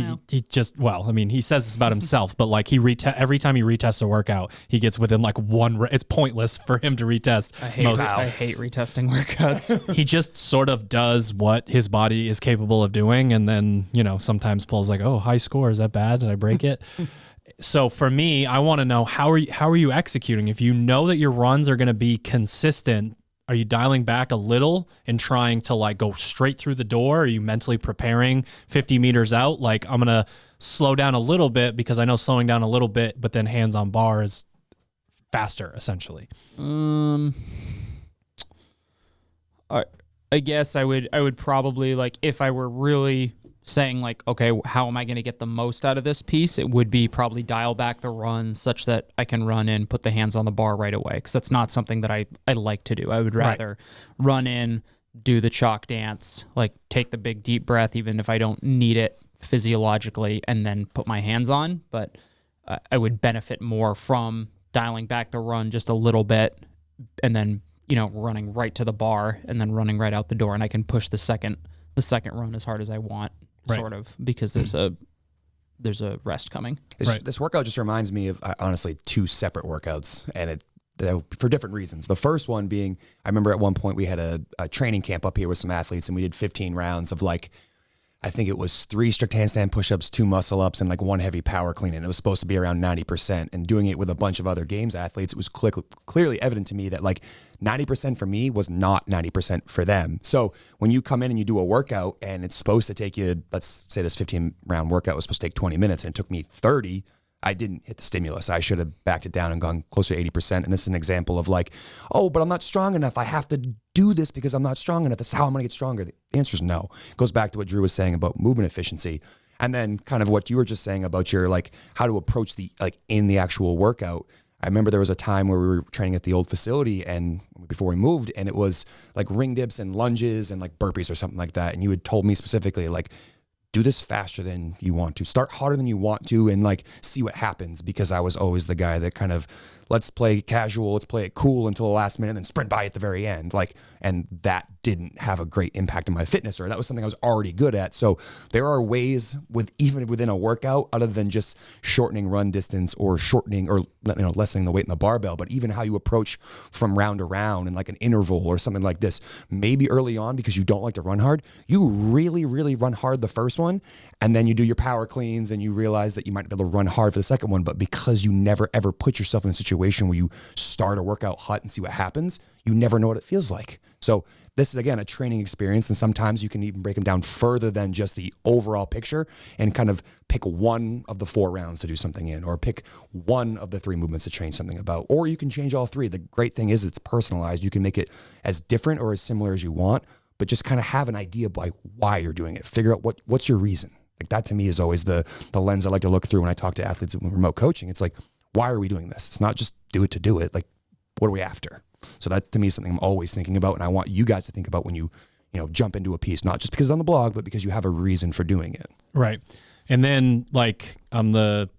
just, he says this about himself, but like every time he retests a workout, he gets within like it's pointless for him to retest. I hate retesting workouts. He just sort of does what his body is capable of doing. And then, sometimes pulls like, oh, high score. Is that bad? Did I break it? So for me, I want to know, how are you executing? If you know that your runs are going to be consistent, are you dialing back a little and trying to like go straight through the door? Are you mentally preparing 50 meters out? Like, I'm going to slow down a little bit because I know slowing down a little bit, but then hands on bar is faster essentially. I guess I would probably, like, if I were really saying like, okay, how am I going to get the most out of this piece? It would be probably dial back the run such that I can run in, put the hands on the bar right away. Cause that's not something that I like to do. I would rather run in, do the chalk dance, like take the big deep breath, even if I don't need it physiologically, and then put my hands on. But I would benefit more from dialing back the run just a little bit and then, you know, running right to the bar and then running right out the door. And I can push the second run as hard as I want, sort of, because there's a rest coming. This workout just reminds me of honestly 2 separate workouts, and for different reasons. The first one being, I remember at one point we had a training camp up here with some athletes, and we did 15 rounds of like, I think it was 3 strict handstand push-ups, 2 muscle-ups, and like 1 heavy power clean. And it was supposed to be around 90%. And doing it with a bunch of other games athletes, it was clearly evident to me that like 90% for me was not 90% for them. So when you come in and you do a workout and it's supposed to take you, let's say this 15-round workout was supposed to take 20 minutes and it took me 30, I didn't hit the stimulus. I should have backed it down and gone closer to 80%. And this is an example of like, oh, but I'm not strong enough. I have to do this because I'm not strong enough. That's how I'm going to get stronger. The answer is no. It goes back to what Drew was saying about movement efficiency. And then kind of what you were just saying about your like how to approach the like in the actual workout. I remember there was a time where we were training at the old facility and before we moved, and it was like ring dips and lunges and like burpees or something like that. And you had told me specifically like, do this faster than you want to, start harder than you want to, and like see what happens, because I was always the guy that kind of, let's play casual, let's play it cool until the last minute and then sprint by at the very end. Like, and that didn't have a great impact on my fitness, or that was something I was already good at. So there are ways even within a workout, other than just shortening run distance or shortening or lessening the weight in the barbell, but even how you approach from round to round and like an interval or something like this. Maybe early on, because you don't like to run hard, you really, really run hard the first one, and then you do your power cleans and you realize that you might be able to run hard for the second one, but because you never ever put yourself in a situation where you start a workout hot and see what happens, you never know what it feels like. So this is, again, a training experience, and sometimes you can even break them down further than just the overall picture and kind of pick one of the 4 rounds to do something in, or pick one of the 3 movements to change something about, or you can change all 3. The great thing is it's personalized. You can make it as different or as similar as you want, but just kind of have an idea of like why you're doing it. Figure out what's your reason. Like that to me is always the lens I like to look through when I talk to athletes in remote coaching. It's like, why are we doing this? It's not just do it to do it. Like, what are we after? So that to me is something I'm always thinking about, and I want you guys to think about when you jump into a piece, not just because it's on the blog, but because you have a reason for doing it. Right. And then like I'm the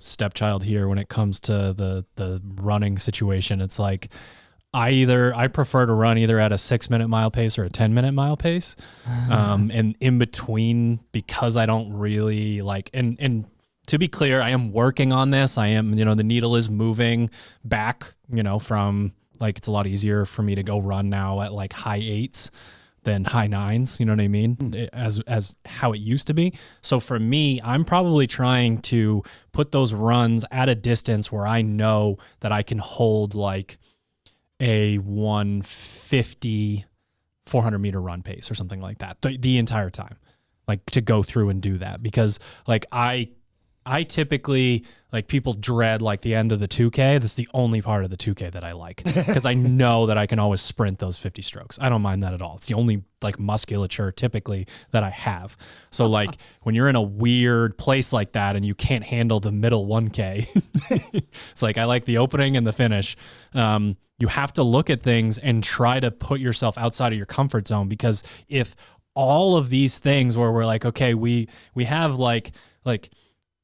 stepchild here when it comes to the running situation. It's like I prefer to run either at a 6-minute mile pace or a 10-minute mile pace. And in between, because I don't really like, and to be clear, I am working on this. I am, the needle is moving back, from like, it's a lot easier for me to go run now at like high 8s than high 9s. You know what I mean? As how it used to be. So for me, I'm probably trying to put those runs at a distance where I know that I can hold like a 150, 400 meter run pace or something like that the entire time, like to go through and do that. Because like I typically, like, people dread like the end of the 2K. That's the only part of the 2K that I like, because I know that I can always sprint those 50 strokes. I don't mind that at all. It's the only like musculature typically that I have. So like when you're in a weird place like that and you can't handle the middle 1K, it's like I like the opening and the finish. You have to look at things and try to put yourself outside of your comfort zone, because if all of these things where we're like, okay, we have like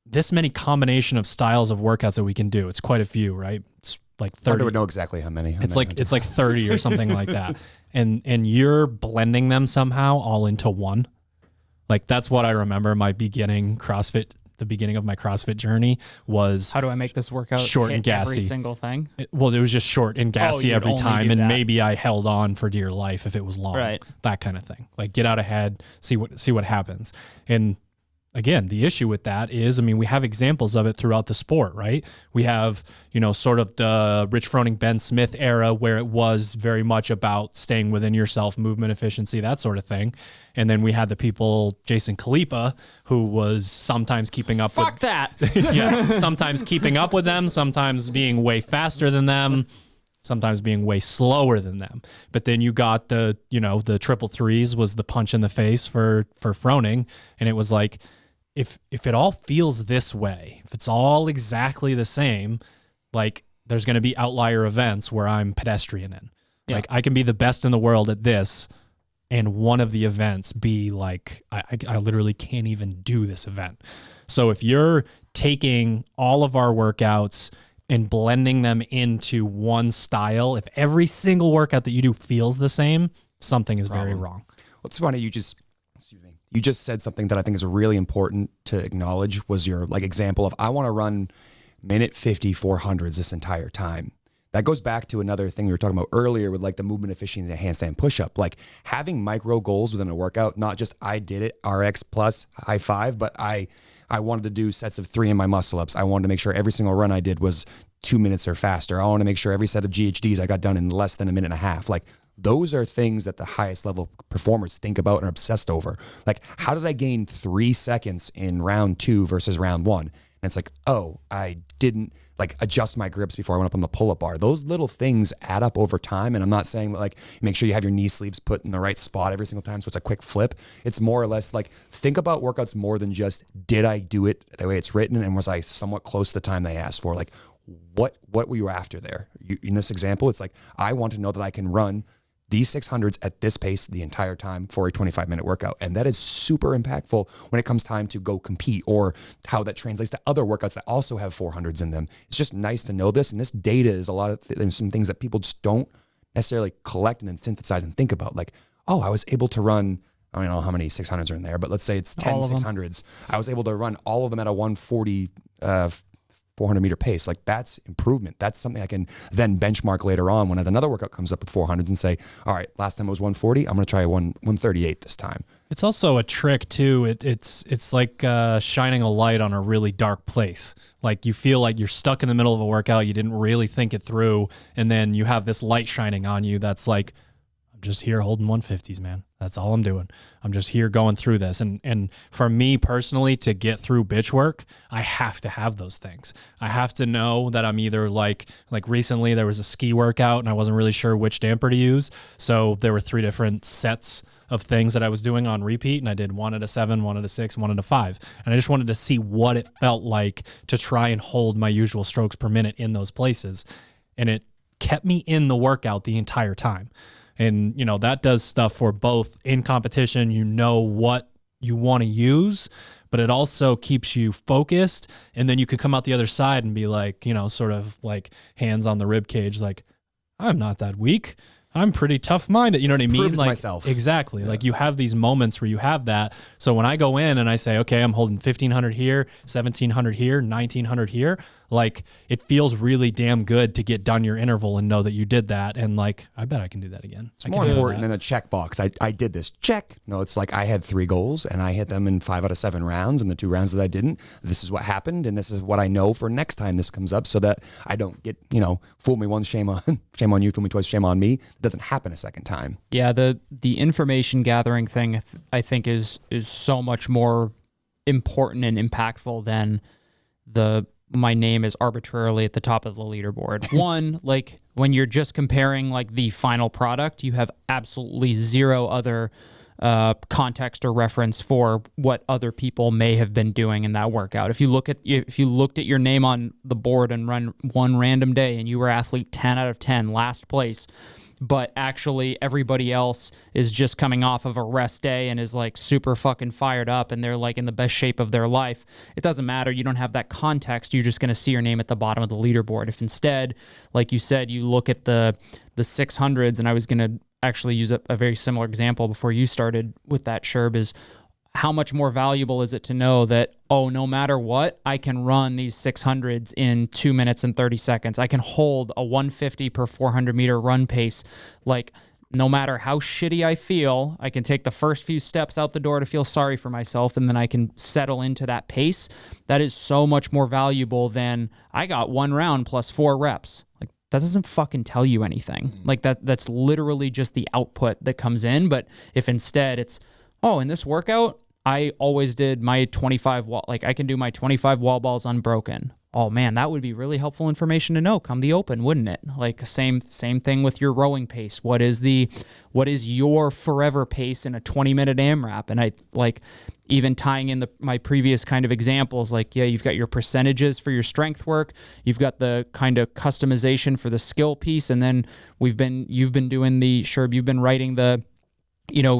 this many combination of styles of workouts that we can do. It's quite a few, right? It's like 30. I would know exactly how many. It's like 30 or something like that. And you're blending them somehow all into one. Like that's what I remember the beginning of my CrossFit journey was, how do I make this workout short and gassy? Every single thing? It was just short and gassy every time. And maybe I held on for dear life if it was long, right? That kind of thing. Like get out ahead, see what happens. And again, the issue with that is, we have examples of it throughout the sport, right? We have, sort of the Rich Froning, Ben Smith era where it was very much about staying within yourself, movement efficiency, that sort of thing. And then we had the people, Jason Khalipa, who was sometimes keeping up Fuck that. Yeah, sometimes keeping up with them, sometimes being way faster than them, sometimes being way slower than them. But then you got the triple threes was the punch in the face for Froning. And it was like, if it all feels this way, if it's all exactly the same, like there's going to be outlier events where I'm pedestrian in. Yeah. Like I can be the best in the world at this, and one of the events be like, I literally can't even do this event. So if you're taking all of our workouts and blending them into one style, if every single workout that you do feels the same, something is very wrong. What's funny, you just said something that I think is really important to acknowledge, was your like example of, I want to run minute 50 400s this entire time. That goes back to another thing we were talking about earlier with like the movement efficiency and handstand push-up, like having micro goals within a workout, not just I did it, RX plus high five, but I wanted to do sets of 3 in my muscle ups. I wanted to make sure every single run I did was 2 minutes or faster. I want to make sure every set of GHDs I got done in less than a minute and a half. Like those are things that the highest level performers think about and are obsessed over. Like, how did I gain 3 seconds in round 2 versus round 1? And it's like, oh, I didn't like adjust my grips before I went up on the pull-up bar. Those little things add up over time. And I'm not saying like, make sure you have your knee sleeves put in the right spot every single time so it's a quick flip. It's more or less like, think about workouts more than just, did I do it the way it's written? And was I somewhat close to the time they asked for? Like, what were you after there? In this example, it's like, I want to know that I can run these 600s at this pace the entire time for a 25-minute workout. And that is super impactful when it comes time to go compete, or how that translates to other workouts that also have 400s in them. It's just nice to know this. And this data is a lot of there's some things that people just don't necessarily collect and then synthesize and think about. Like, oh, I was able to run, I don't know how many 600s are in there, but let's say it's 10 600s. I was able to run all of them at a 140 400 meter pace. Like, that's improvement. That's something I can then benchmark later on when another workout comes up with 400s and say, all right, last time it was 140. I'm going to try 138 this time. It's also a trick too. It's like shining a light on a really dark place. Like, you feel like you're stuck in the middle of a workout. You didn't really think it through. And then you have this light shining on you. That's like, I'm just here holding 150s, man. That's all I'm doing. I'm just here going through this. And for me personally, to get through bitch work, I have to have those things. I have to know that I'm either like recently there was a ski workout and I wasn't really sure which damper to use. So there were 3 different sets of things that I was doing on repeat. And I did 1 at a 7, 1 at a 6, 1 at a 5. And I just wanted to see what it felt like to try and hold my usual strokes per minute in those places. And it kept me in the workout the entire time. And, you know, that does stuff for both in competition, you know what you want to use, but it also keeps you focused. And then you could come out the other side and be like, you know, sort of like hands on the rib cage, like, I'm not that weak. I'm pretty tough minded. You know what I mean? Prove it to like, myself. Exactly. Yeah. Like, you have these moments where you have that. So when I go in and I say, okay, I'm holding 1500 here, 1700 here, 1900 here, like, it feels really damn good to get done your interval and know that you did that. And like, I bet I can do that again. It's more important than a checkbox. I did this, check. No, it's like, I had 3 goals and I hit them in 5 out of 7 rounds, and the 2 rounds that I didn't, this is what happened. And this is what I know for next time this comes up, so that I don't get, you know, fool me once, shame on you, fool me twice, shame on me. It doesn't happen a second time. Yeah, the information gathering thing, I think is so much more important and impactful than my name is arbitrarily at the top of the leaderboard. One, like, when you're just comparing like the final product, you have absolutely zero other context or reference for what other people may have been doing in that workout. If you looked at your name on the board and run one random day and you were athlete 10 out of 10, last place, but actually everybody else is just coming off of a rest day and is like super fucking fired up and they're like in the best shape of their life, it doesn't matter. You don't have that context. You're just going to see your name at the bottom of the leaderboard. If instead, like you said, you look at the 600s, and I was going to actually use a very similar example before you started with that, Sherb, is how much more valuable is it to know that, oh, no matter what, I can run these 600s in 2 minutes and 30 seconds. I can hold a 150 per 400 meter run pace. Like, no matter how shitty I feel, I can take the first few steps out the door to feel sorry for myself, and then I can settle into that pace. That is so much more valuable than I got 1 round plus 4 reps. Like, that doesn't fucking tell you anything. Like, that's literally just the output that comes in. But if instead it's, oh, in this workout, I always did my 25 wall, like I can do my 25 wall balls unbroken. Oh man, that would be really helpful information to know come the open, wouldn't it? Like, same thing with your rowing pace. What is your forever pace in a 20-minute AMRAP? And I like even tying in my previous kind of examples, like, yeah, you've got your percentages for your strength work, you've got the kind of customization for the skill piece, and then you've been doing you've been writing the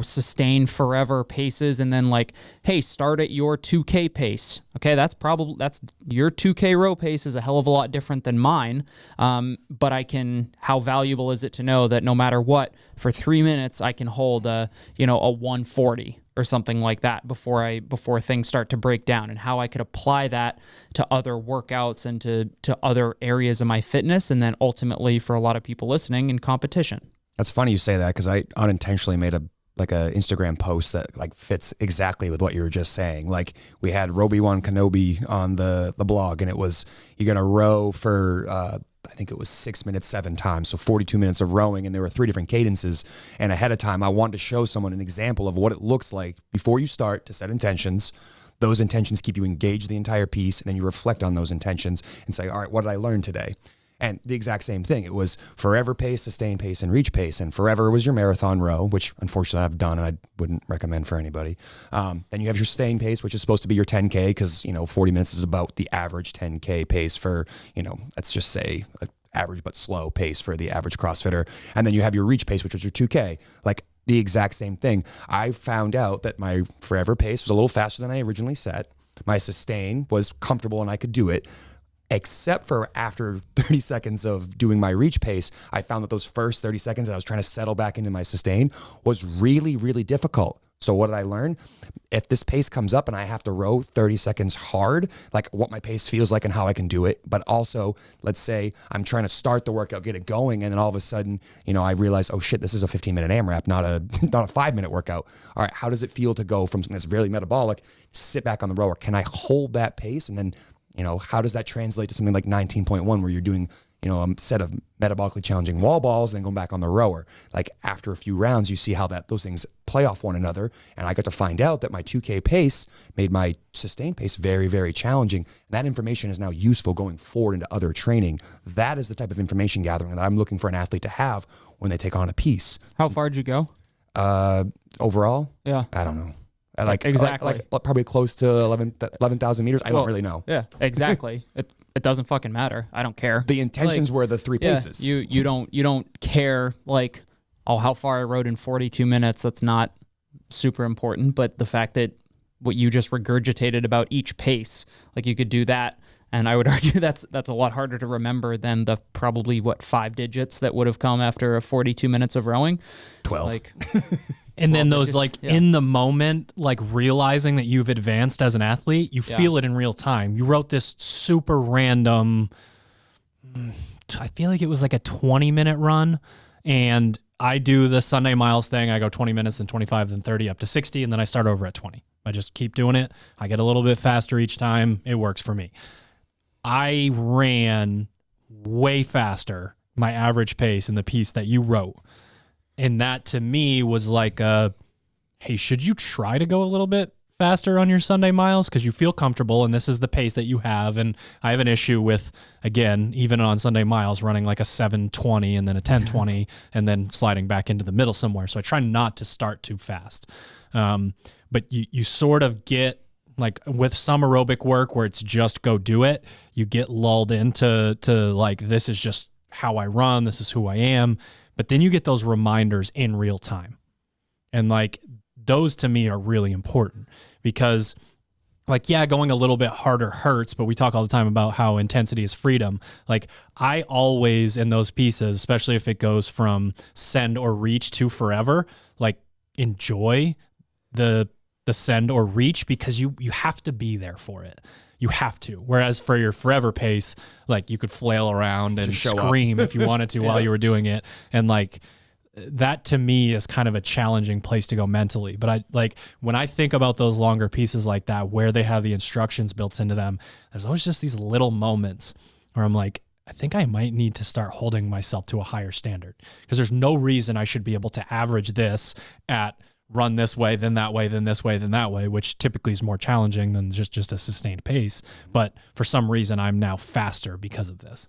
sustain forever paces, and then like, hey, start at your 2K pace. Okay, that's your 2K row pace is a hell of a lot different than mine. But how valuable is it to know that no matter what, for 3 minutes I can hold a 140 or something like that before things start to break down, and how I could apply that to other workouts and to other areas of my fitness, and then ultimately for a lot of people listening, in competition. That's funny you say that, because I unintentionally made a Instagram post that like fits exactly with what you were just saying. Like, we had Roby-Wan Kenobi on the blog, and it was, you're going to row for, I think it was 6 minutes, 7 times. So 42 minutes of rowing, and there were 3 different cadences. And ahead of time, I wanted to show someone an example of what it looks like before you start to set intentions. Those intentions keep you engaged the entire piece, and then you reflect on those intentions and say, all right, what did I learn today? And the exact same thing. It was forever pace, sustain pace, and reach pace. And forever was your marathon row, which unfortunately I've done and I wouldn't recommend for anybody. Then you have your sustain pace, which is supposed to be your 10K, because 40 minutes is about the average 10K pace for, let's just say an average but slow pace for the average CrossFitter. And then you have your reach pace, which was your 2K. Like, the exact same thing. I found out that my forever pace was a little faster than I originally set. My sustain was comfortable and I could do it. Except for after 30 seconds of doing my reach pace, I found that those first 30 seconds I was trying to settle back into my sustain was really, really difficult. So what did I learn? If this pace comes up and I have to row 30 seconds hard, like what my pace feels like and how I can do it. But also, let's say I'm trying to start the workout, get it going, and then all of a sudden, I realize, oh shit, this is a 15-minute AMRAP, not a 5-minute workout. All right, how does it feel to go from something that's really metabolic, sit back on the rower? Can I hold that pace? And then how does that translate to something like 19.1, where you're doing, a set of metabolically challenging wall balls and then going back on the rower? Like, after a few rounds, you see how those things play off one another. And I got to find out that my 2K pace made my sustain pace very, very challenging. That information is now useful going forward into other training. That is the type of information gathering that I'm looking for an athlete to have when they take on a piece. How far did you go? Overall? Yeah. I don't know. Exactly. Like probably close to 11,000 meters. I don't really know. Yeah, exactly. It doesn't fucking matter. I don't care. The intentions were the 3 paces. You don't care like, oh, how far I rode in 42 minutes. That's not super important. But the fact that what you just regurgitated about each pace, like, you could do that. And I would argue that's a lot harder to remember than the probably 5 digits that would have come after 42 minutes of rowing. 12. Like, and then those in the moment, like, realizing that you've advanced as an athlete, you feel it in real time. You wrote this super random, I feel like it was like a 20-minute run, and I do the Sunday miles thing. I go 20 minutes, then 25, then 30, up to 60, and then I start over at 20. I just keep doing it. I get a little bit faster each time. It works for me. I ran way faster, my average pace in the piece that you wrote. And that to me was like, hey, should you try to go a little bit faster on your Sunday miles? Because you feel comfortable and this is the pace that you have. And I have an issue with, again, even on Sunday miles, running like a 7:20 and then a 10:20 and then sliding back into the middle somewhere. So I try not to start too fast. But you sort of get, like, with some aerobic work where it's just go do it, you get lulled into like, this is just how I run, this is who I am. But then you get those reminders in real time. And like, those to me are really important, because like, yeah, going a little bit harder hurts, but we talk all the time about how intensity is freedom. Like, I always, in those pieces, especially if it goes from send or reach to forever, like, enjoy the send or reach, because you have to be there for it. You have to. Whereas for your forever pace, like, you could flail around and scream if you wanted to while you were doing it. And like, that to me is kind of a challenging place to go mentally. But I like, when I think about those longer pieces like that, where they have the instructions built into them, there's always just these little moments where I'm like, I think I might need to start holding myself to a higher standard, because there's no reason I should be able to average this at run this way, then that way, then this way, then that way, which typically is more challenging than just a sustained pace. But for some reason, I'm now faster because of this.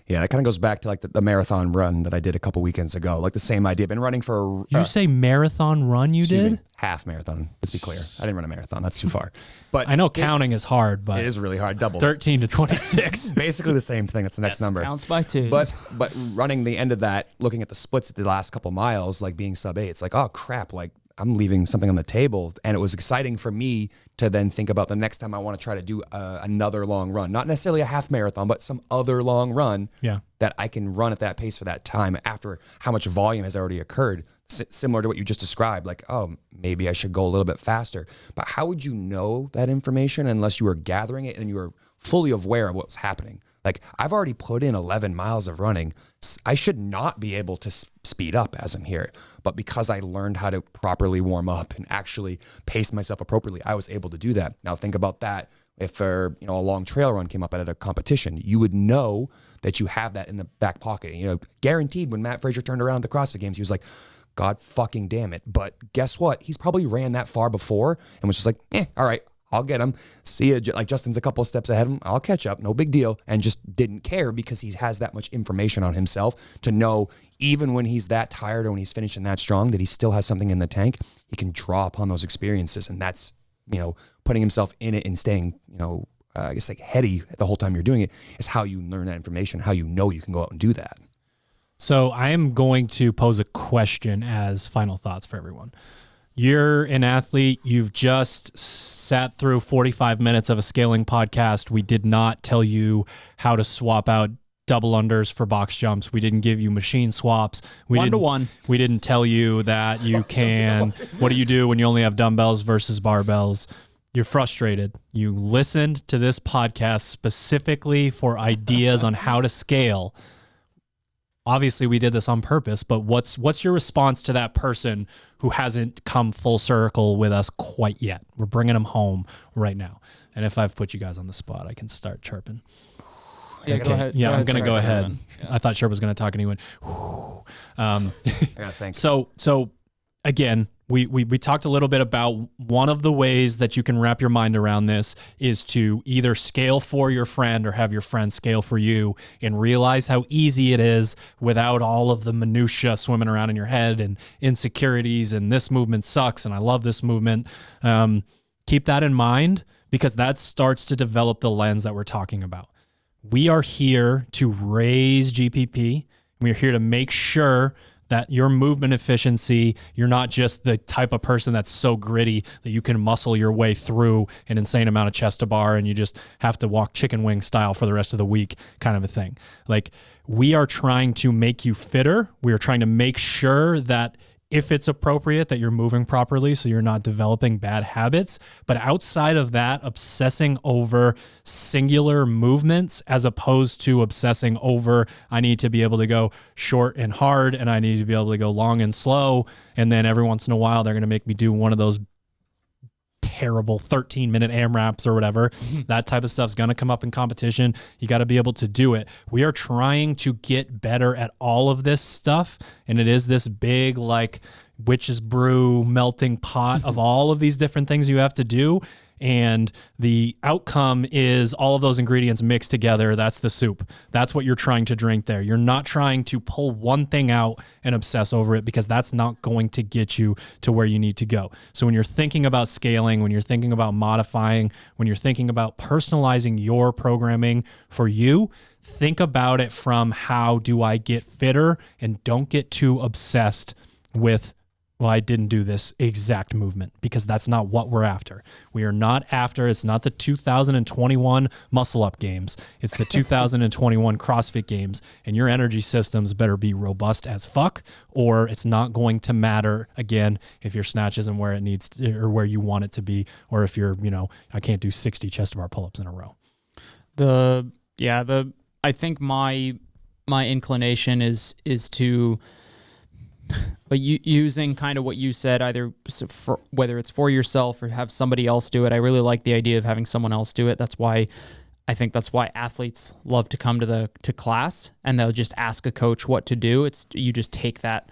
Yeah, it kind of goes back to like the marathon run that I did a couple weekends ago. Like the same idea. I've been running for You say marathon run you excuse did? me, half marathon. Let's be clear. I didn't run a marathon. That's too far. But I know counting is hard, but it is really hard. Double. 13 to 26. Basically the same thing. That's the next number. Counts by twos. But running the end of that, looking at the splits at the last couple miles, like being sub 8, it's like, oh crap, like I'm leaving something on the table. And it was exciting for me to then think about the next time I want to try to do another long run, not necessarily a half marathon, but some other long run that I can run at that pace for that time after how much volume has already occurred. Similar to what you just described, like, oh, maybe I should go a little bit faster. But how would you know that information unless you were gathering it and you were fully aware of what was happening? Like, I've already put in 11 miles of running. I should not be able to speed up as I'm here. But because I learned how to properly warm up and actually pace myself appropriately, I was able to do that. Now think about that. If a long trail run came up at a competition, you would know that you have that in the back pocket. Guaranteed when Matt Frazier turned around at the CrossFit Games, he was like, God fucking damn it. But guess what? He's probably ran that far before and was just like, all right, I'll get him. See ya. Like Justin's a couple of steps ahead of him. I'll catch up. No big deal. And just didn't care because he has that much information on himself to know even when he's that tired or when he's finishing that strong that he still has something in the tank. He can draw upon those experiences. And that's, putting himself in it and staying, I guess like heady the whole time you're doing it is how you learn that information, how you know you can go out and do that. So I am going to pose a question as final thoughts for everyone. You're an athlete. You've just sat through 45 minutes of a scaling podcast. We did not tell you how to swap out double unders for box jumps. We didn't give you machine swaps. One-to-one. We didn't tell you that you can, what do you do when you only have dumbbells versus barbells? You're frustrated. You listened to this podcast specifically for ideas on how to scale. Obviously, we did this on purpose, but what's your response to that person who hasn't come full circle with us quite yet? We're bringing them home right now. And if I've put you guys on the spot, I can start chirping. Yeah, go ahead. Yeah, I'm going to go ahead. Yeah. I thought Sherp was going to talk and he went, Thanks. So again, we talked a little bit about one of the ways that you can wrap your mind around this is to either scale for your friend or have your friend scale for you and realize how easy it is without all of the minutia swimming around in your head and insecurities and this movement sucks and I love this movement. Keep that in mind because that starts to develop the lens that we're talking about. We are here to raise GPP. We are here to make sure that your movement efficiency, you're not just the type of person that's so gritty that you can muscle your way through an insane amount of chest to bar and you just have to walk chicken wing style for the rest of the week kind of a thing. Like we are trying to make you fitter. We are trying to make sure that if it's appropriate that you're moving properly so you're not developing bad habits. But outside of that, obsessing over singular movements as opposed to obsessing over I need to be able to go short and hard and I need to be able to go long and slow. And then every once in a while, they're going to make me do one of those terrible 13-minute AMRAPs or whatever. That type of stuff's going to come up in competition. You got to be able to do it. We are trying to get better at all of this stuff. And it is this big, like, witch's brew melting pot of all of these different things you have to do. And the outcome is all of those ingredients mixed together. That's the soup. That's what you're trying to drink there. You're not trying to pull one thing out and obsess over it because that's not going to get you to where you need to go. So when you're thinking about scaling, when you're thinking about modifying, when you're thinking about personalizing your programming for you, think about it from how do I get fitter and don't get too obsessed with well, I didn't do this exact movement because that's not what we're after. We are not after, it's not the 2021 muscle up games. It's the 2021 CrossFit games and your energy systems better be robust as fuck or it's not going to matter again if your snatch isn't where it needs to, or where you want it to be. Or if you're, I can't do 60 chest bar pull-ups in a row. I think my inclination is to, but using kind of what you said, either for, whether it's for yourself or have somebody else do it. I really like the idea of having someone else do it. That's why athletes love to come to class and they'll just ask a coach what to do. You just take that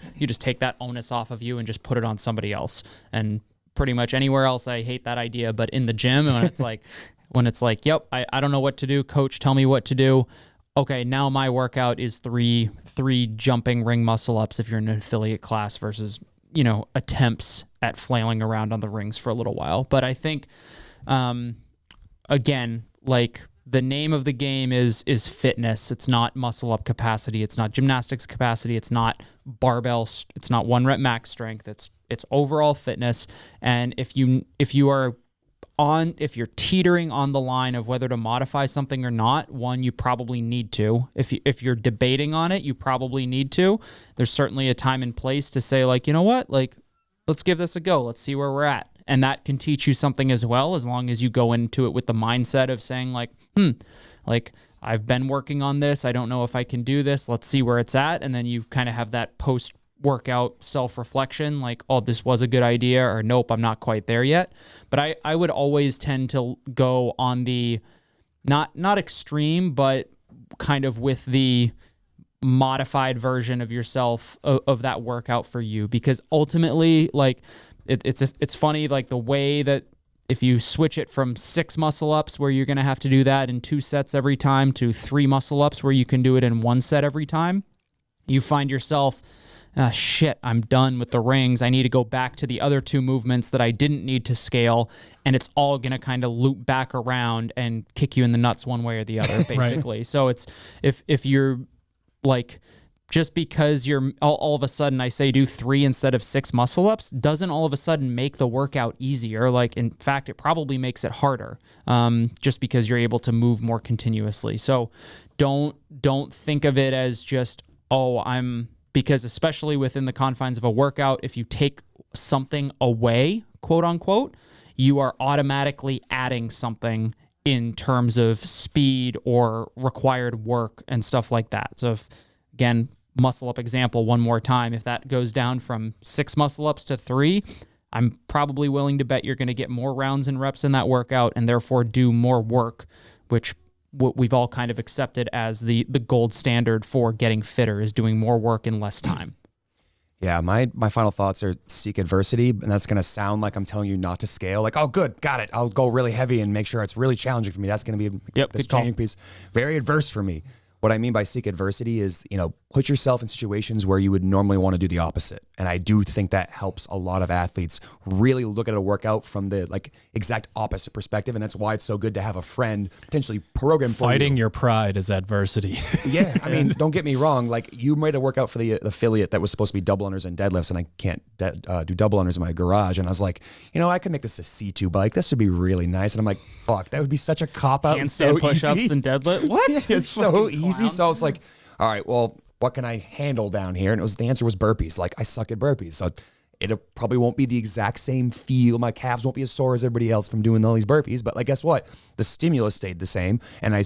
onus off of you and just put it on somebody else. And pretty much anywhere else, I hate that idea. But in the gym, when it's like, yep, I don't know what to do. Coach, tell me what to do. okay, now my workout is three jumping ring muscle ups if you're in an affiliate class versus, attempts at flailing around on the rings for a little while. But I think, again, like the name of the game is fitness. It's not muscle up capacity. It's not gymnastics capacity. It's not barbell. It's not 1 rep max strength. It's overall fitness. And if you're teetering on the line of whether to modify something or not, one, you probably need to. If you're debating on it, you probably need to. There's certainly a time and place to say, like, you know what, like, let's give this a go. Let's see where we're at. And that can teach you something as well, as long as you go into it with the mindset of saying, like, like, I've been working on this. I don't know if I can do this. Let's see where it's at. And then you kind of have that post-workout self-reflection, like, oh, this was a good idea, or nope, I'm not quite there yet. But I would always tend to go on the not extreme, but kind of with the modified version of yourself of that workout for you, because ultimately, like, it's funny, like the way that if you switch it from 6 muscle ups where you're going to have to do that in 2 sets every time to 3 muscle ups where you can do it in 1 set every time, you find yourself, shit, I'm done with the rings. I need to go back to the other 2 movements that I didn't need to scale, and it's all going to kind of loop back around and kick you in the nuts one way or the other, basically. Right. So it's if you're like, just because you're all of a sudden I say do 3 instead of 6 muscle ups doesn't all of a sudden make the workout easier. Like, in fact, it probably makes it harder, just because you're able to move more continuously. So don't think of it as just, because especially within the confines of a workout, if you take something away, quote unquote, you are automatically adding something in terms of speed or required work and stuff like that. So if, again, muscle up example one more time, if that goes down from 6 muscle ups to 3, I'm probably willing to bet you're going to get more rounds and reps in that workout and therefore do more work, which what we've all kind of accepted as the gold standard for getting fitter, is doing more work in less time. Yeah, my final thoughts are seek adversity, and that's going to sound like I'm telling you not to scale. Like, oh, good, got it. I'll go really heavy and make sure it's really challenging for me. That's going to be this changing piece. Very adverse for me. What I mean by seek adversity is, put yourself in situations where you would normally want to do the opposite. And I do think that helps a lot of athletes really look at a workout from the exact opposite perspective. And that's why it's so good to have a friend potentially program for Fighting your pride is adversity. Yeah. I mean, don't get me wrong. Like, you made a workout for the affiliate that was supposed to be double unders and deadlifts, and I can't do double unders in my garage. And I was like, I could make this a C2 bike. This would be really nice. And I'm like, fuck, that would be such a cop out. Handstand push-ups and deadlift. What? Yeah, it's so easy. So it's like, all right, well, what can I handle down here? And the answer was burpees. Like, I suck at burpees. So it probably won't be the exact same feel. My calves won't be as sore as everybody else from doing all these burpees. But like, guess what? The stimulus stayed the same. And I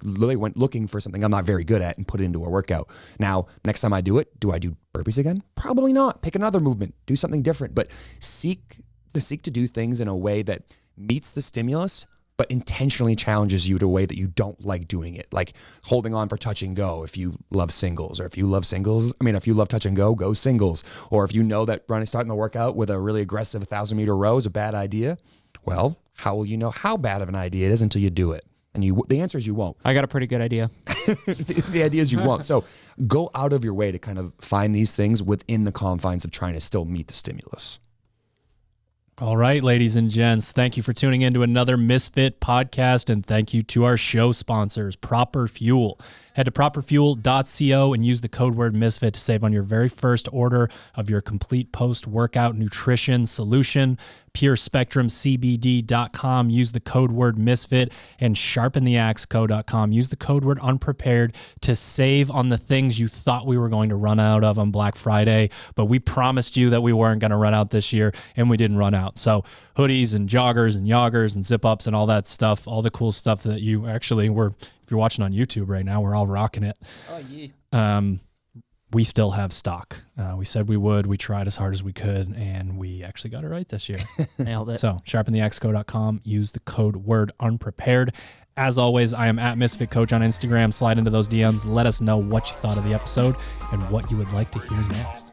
literally went looking for something I'm not very good at and put it into a workout. Now, next time I do it, do I do burpees again? Probably not. Pick another movement. Do something different. But seek to do things in a way that meets the stimulus, but intentionally challenges you to a way that you don't like doing it. Like holding on for touch and go if you love singles, or if you love touch and go singles. Or if you know that starting the workout with a really aggressive 1,000-meter row is a bad idea, well, how will you know how bad of an idea it is until you do it? And the answer is you won't. I got a pretty good idea. The idea is you won't. So go out of your way to kind of find these things within the confines of trying to still meet the stimulus. All right, ladies and gents, thank you for tuning in to another Misfit podcast, and thank you to our show sponsors, Proper Fuel. Head to properfuel.co and use the code word Misfit to save on your very first order of your complete post-workout nutrition solution. PureSpectrumCBD.com. Use the code word Misfit, and SharpenTheAxeCo.com. Use the code word Unprepared to save on the things you thought we were going to run out of on Black Friday, but we promised you that we weren't going to run out this year, and we didn't run out. So hoodies and joggers and yoggers and zip-ups and all that stuff, all the cool stuff that you actually were, if you're watching on YouTube right now, we're all rocking it. Oh, yeah. We still have stock. We said we would. We tried as hard as we could, and we actually got it right this year. Nailed it. So SharpenTheAxeCo.com. Use the code word Unprepared. As always, I am at Misfit Coach on Instagram. Slide into those DMs. Let us know what you thought of the episode and what you would like to hear next.